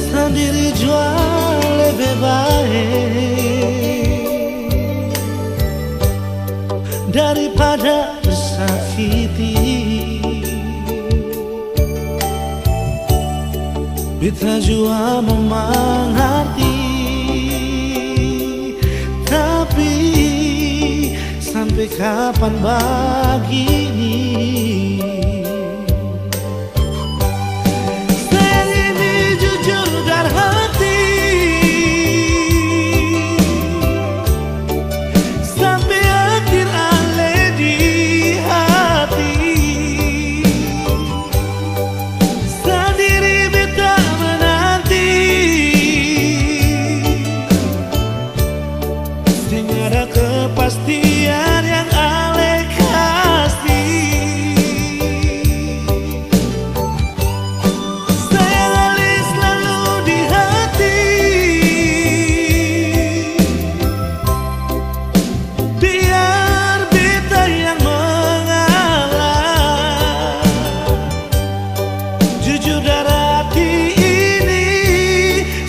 [SPEAKER 1] Sendiri jua lebih baik daripada tersakiti. Beta jua mengerti, tapi sampai kapan begini? Sayang ini jujur dari hati, sampai akhir ale di hati. Sendiri beta menanti, sing ada kepastian yang ale kasih. Sayang ale selalu di hati, biar beta yang mengalah. Jujur dari hati ini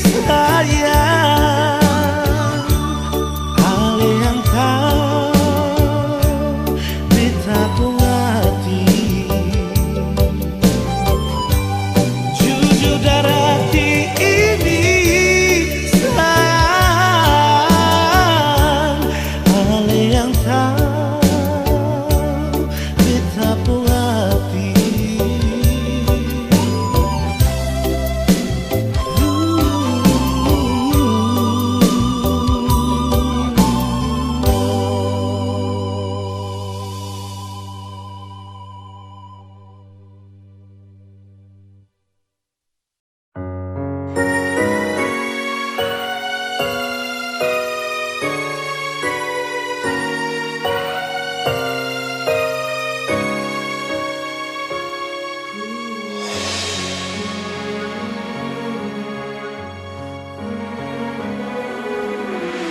[SPEAKER 1] sayang, ale yang tahu beta pun hati. Jujur dari hati ini sayang, ale yang tahu beta pun hati.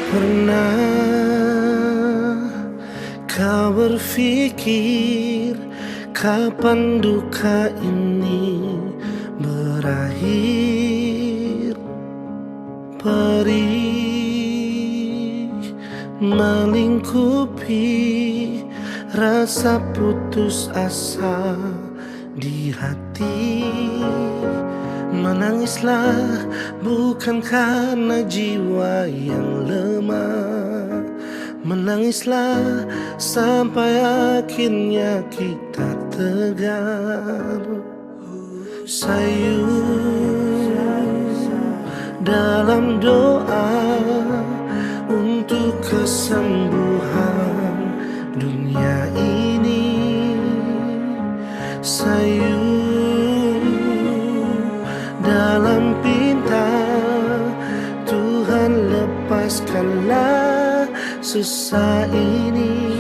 [SPEAKER 1] Pernah kau berpikir kapan duka ini berakhir? Perih melingkupi rasa putus asa di hati. Menangislah bukan karena jiwa yang lemah, menangislah sampai akhirnya kita
[SPEAKER 5] tegar, sayu dalam doa untuk kesembuhan dunia ini. Sayu dalam pinta, Tuhan lepaskanlah susah ini.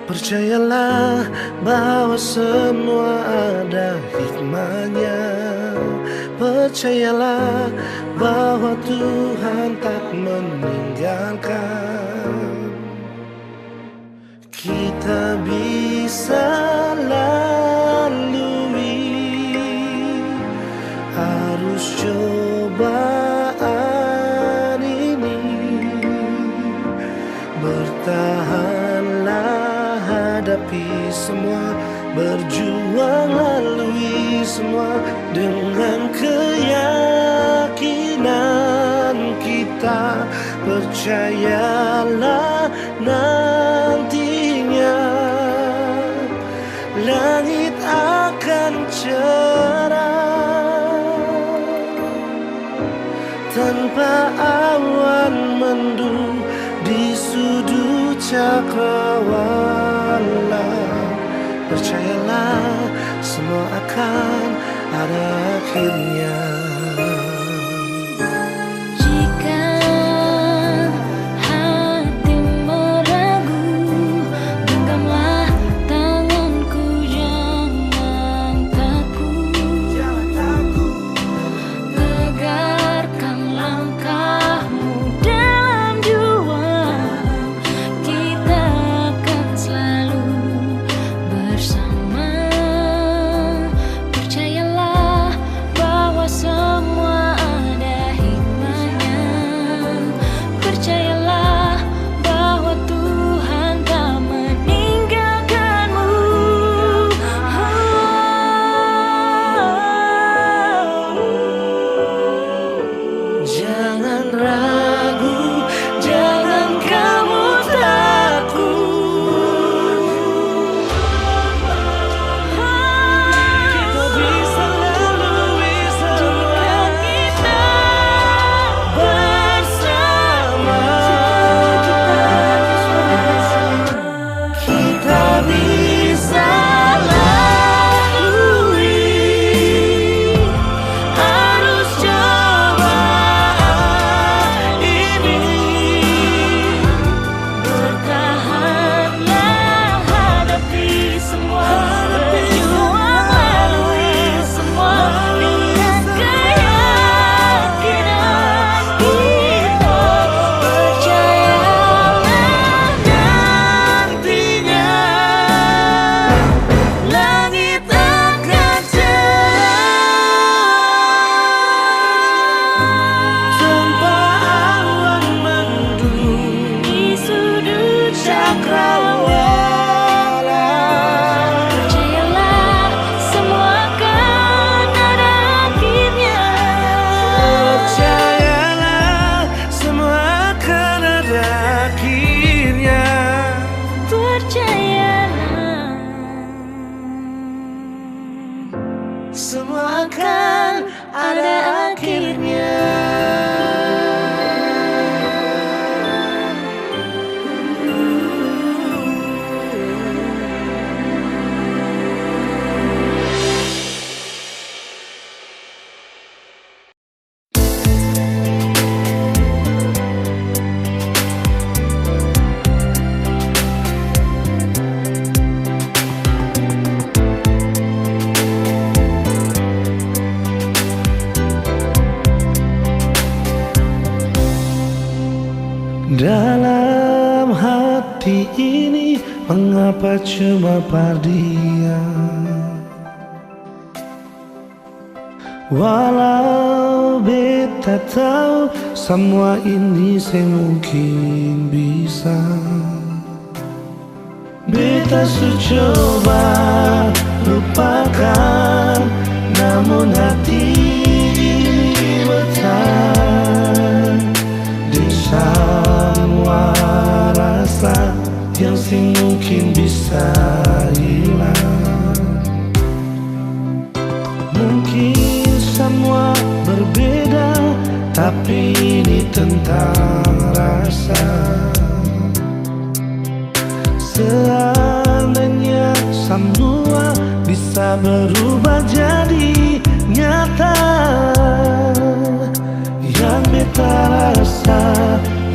[SPEAKER 5] Percayalah bahwa semua ada hikmahnya. Percayalah bahwa Tuhan tak meninggalkan. Kita bisa lalui arus cobaan ini. Bertahanlah, hadapi semua, berjuang lalui semua dengan keyakinan kita. Percayalah nantinya langit akan cerah tanpa awan mendung di sudut cakrawala. Percayalah semua akan ada akhirnya.
[SPEAKER 3] Jika hati meragu, genggamlah tanganku, jangan takut. Tegarkan langkahmu dalam juang, kita akan selalu bersama. Percayalah bahwa semua ada hikmahnya. Percayalah bahwa Tuhan tak meninggalkanmu.
[SPEAKER 5] Jangan ragu, jangan kamu takut. Kita bisa lalui semua
[SPEAKER 3] Kita
[SPEAKER 5] bersama. Kita bisa lalui arus cobaan ini.
[SPEAKER 3] bertahanlah, hadapi semua, berjuang lalui semua dengan keyakinan kita. Percayalah
[SPEAKER 5] Nantinya langit akan cerah tanpa awan mendung
[SPEAKER 3] di sudut
[SPEAKER 5] cakrawala.
[SPEAKER 3] Percayalah semua akan ada akhirnya.
[SPEAKER 5] Percayalah semua akan ada akhirnya.
[SPEAKER 3] Percayalah
[SPEAKER 5] Semua akan ada akhirnya. Dalam hati ini mengapa cuma pardian? Walau beta tahu semua ini semungkin bisa. Beta su coba lupakan, namun hati ini bertahan di semua rasa yang mungkin bisa hilang. Mungkin semua berbeda, tapi ini tentang rasa. Seandainya semua bisa berubah jadi nyata, yang beta rasa,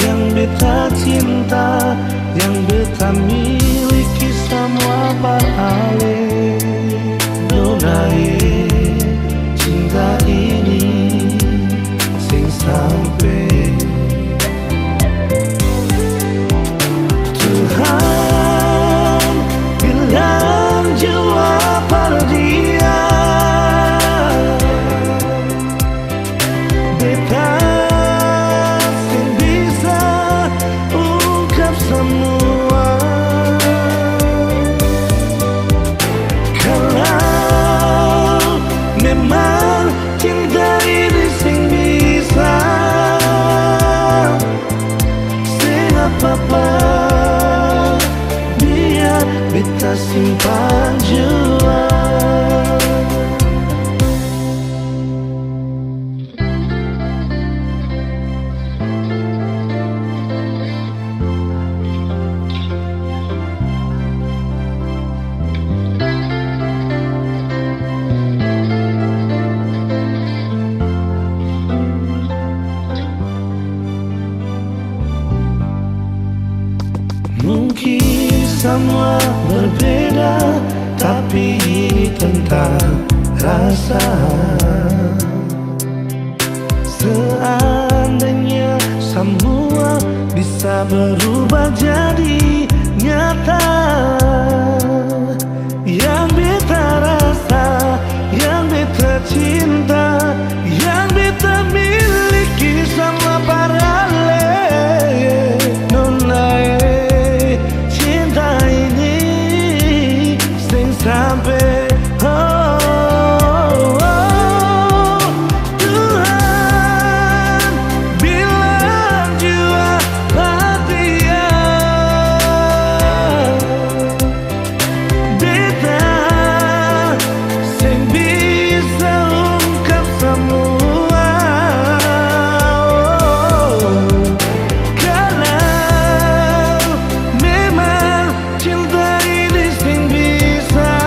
[SPEAKER 5] yang beta cinta, yang beta miliki semua beralih. Donai cinta ini sing sampai Tuhan bilang jawab pada dia. Beta sing bisa ungkap semua. Kalau memang cinta ini sing bisa, sing apa-apa biar beta simpan jua. Mungkin semua berbeda, tapi ini tentang rasa. Seandainya semua bisa berubah jadi nyata, yang beta rasa, yang beta cinta, yang beta miliki sama paralel. Nona cinta ini sing sampai Tuhan bilang jua dia. Beta sing bisa ungkap semua. Kalau memang cinta ini sing bisa,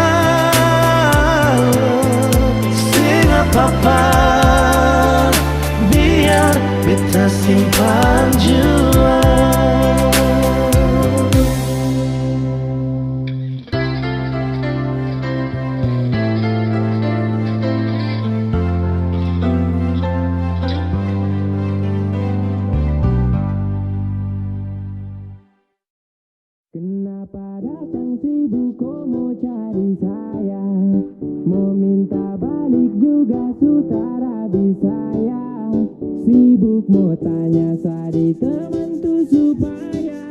[SPEAKER 5] sing apa-apa biar beta simpan jua.
[SPEAKER 1] Kenapa datang sibuk kau mau cari saya, mau minta balik juga sutara bisa ya. Sibuk mau tanya sadi teman tuh supaya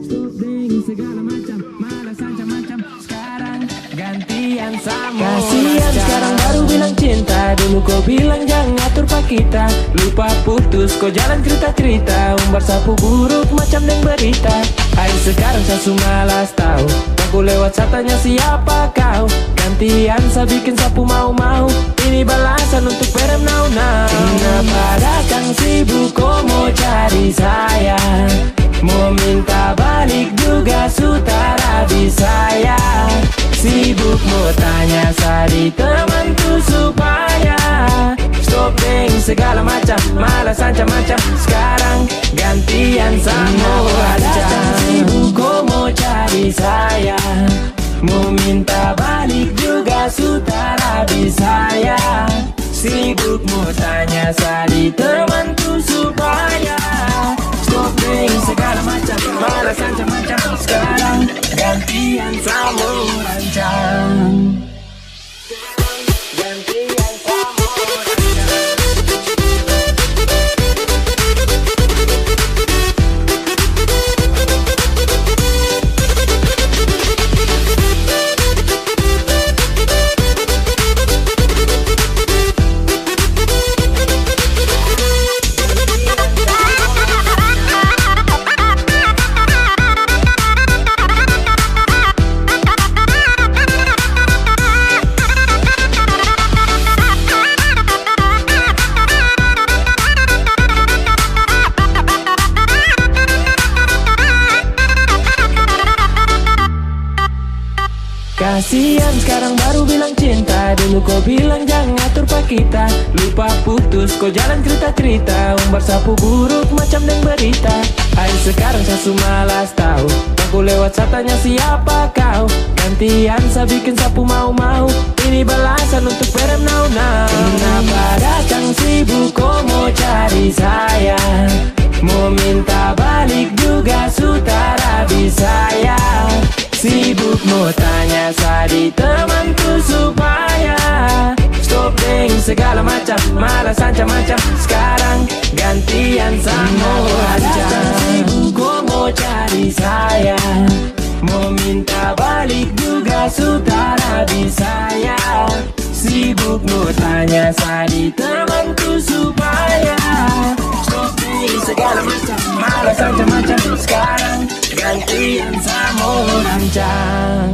[SPEAKER 1] stop deng segala macam, malas macam-macam. Sekarang gantian sama kasihan sekarang baru bilang cinta. Dulu kau bilang jangan atur pak kita, lupa putus kau jalan cerita-cerita, umbar sapu buruk macam deng berita. Hai sekarang saya malas tahu, aku lewat satanya siapa kau. Gantian saya bikin sapu mau-mau, ini balasan untuk perem now-now. Kenapa datang sibuk kau mau cari saya, mau minta balik juga sutara bisa ya. Sibuk mau tanya sadi temanku supaya stop deng segala macam, malas macam-macam. Sekarang gantian sama datang sibuk kau mau cari saya, mau minta balik juga sutara bisa ya. Sibuk mau tanya sadi temanku supaya stop deng segala macam, malas macam-macam. Sekarang gantian sama rancang. Gantian sama
[SPEAKER 6] Kasian sekarang baru bilang cinta. Dulu kau bilang jangan ngatur pak kita. Lupa putus kau jalan cerita-cerita. Umbar sapu buruk macam dan berita. Ayo sekarang saya malas tahu. Aku lewat tanya siapa kau. Gantian saya bikin sapu mau-mau. Ini balasan untuk perem now. Kenapa datang sibuk kau mau cari saya. Mau minta balik juga sutara bisa ya. Sibuk mau tanya sadi temanku supaya stop deng segala macam. Malas ancam-ancam. Sekarang gantian sama aja. Sibuk kau mau cari saya. Mau minta balik juga sutara bisa ya. Sibuk mau tanya sadi temanku supaya stop deng segala macam. Malas ancam-ancam. Sekarang gantian sama rancang.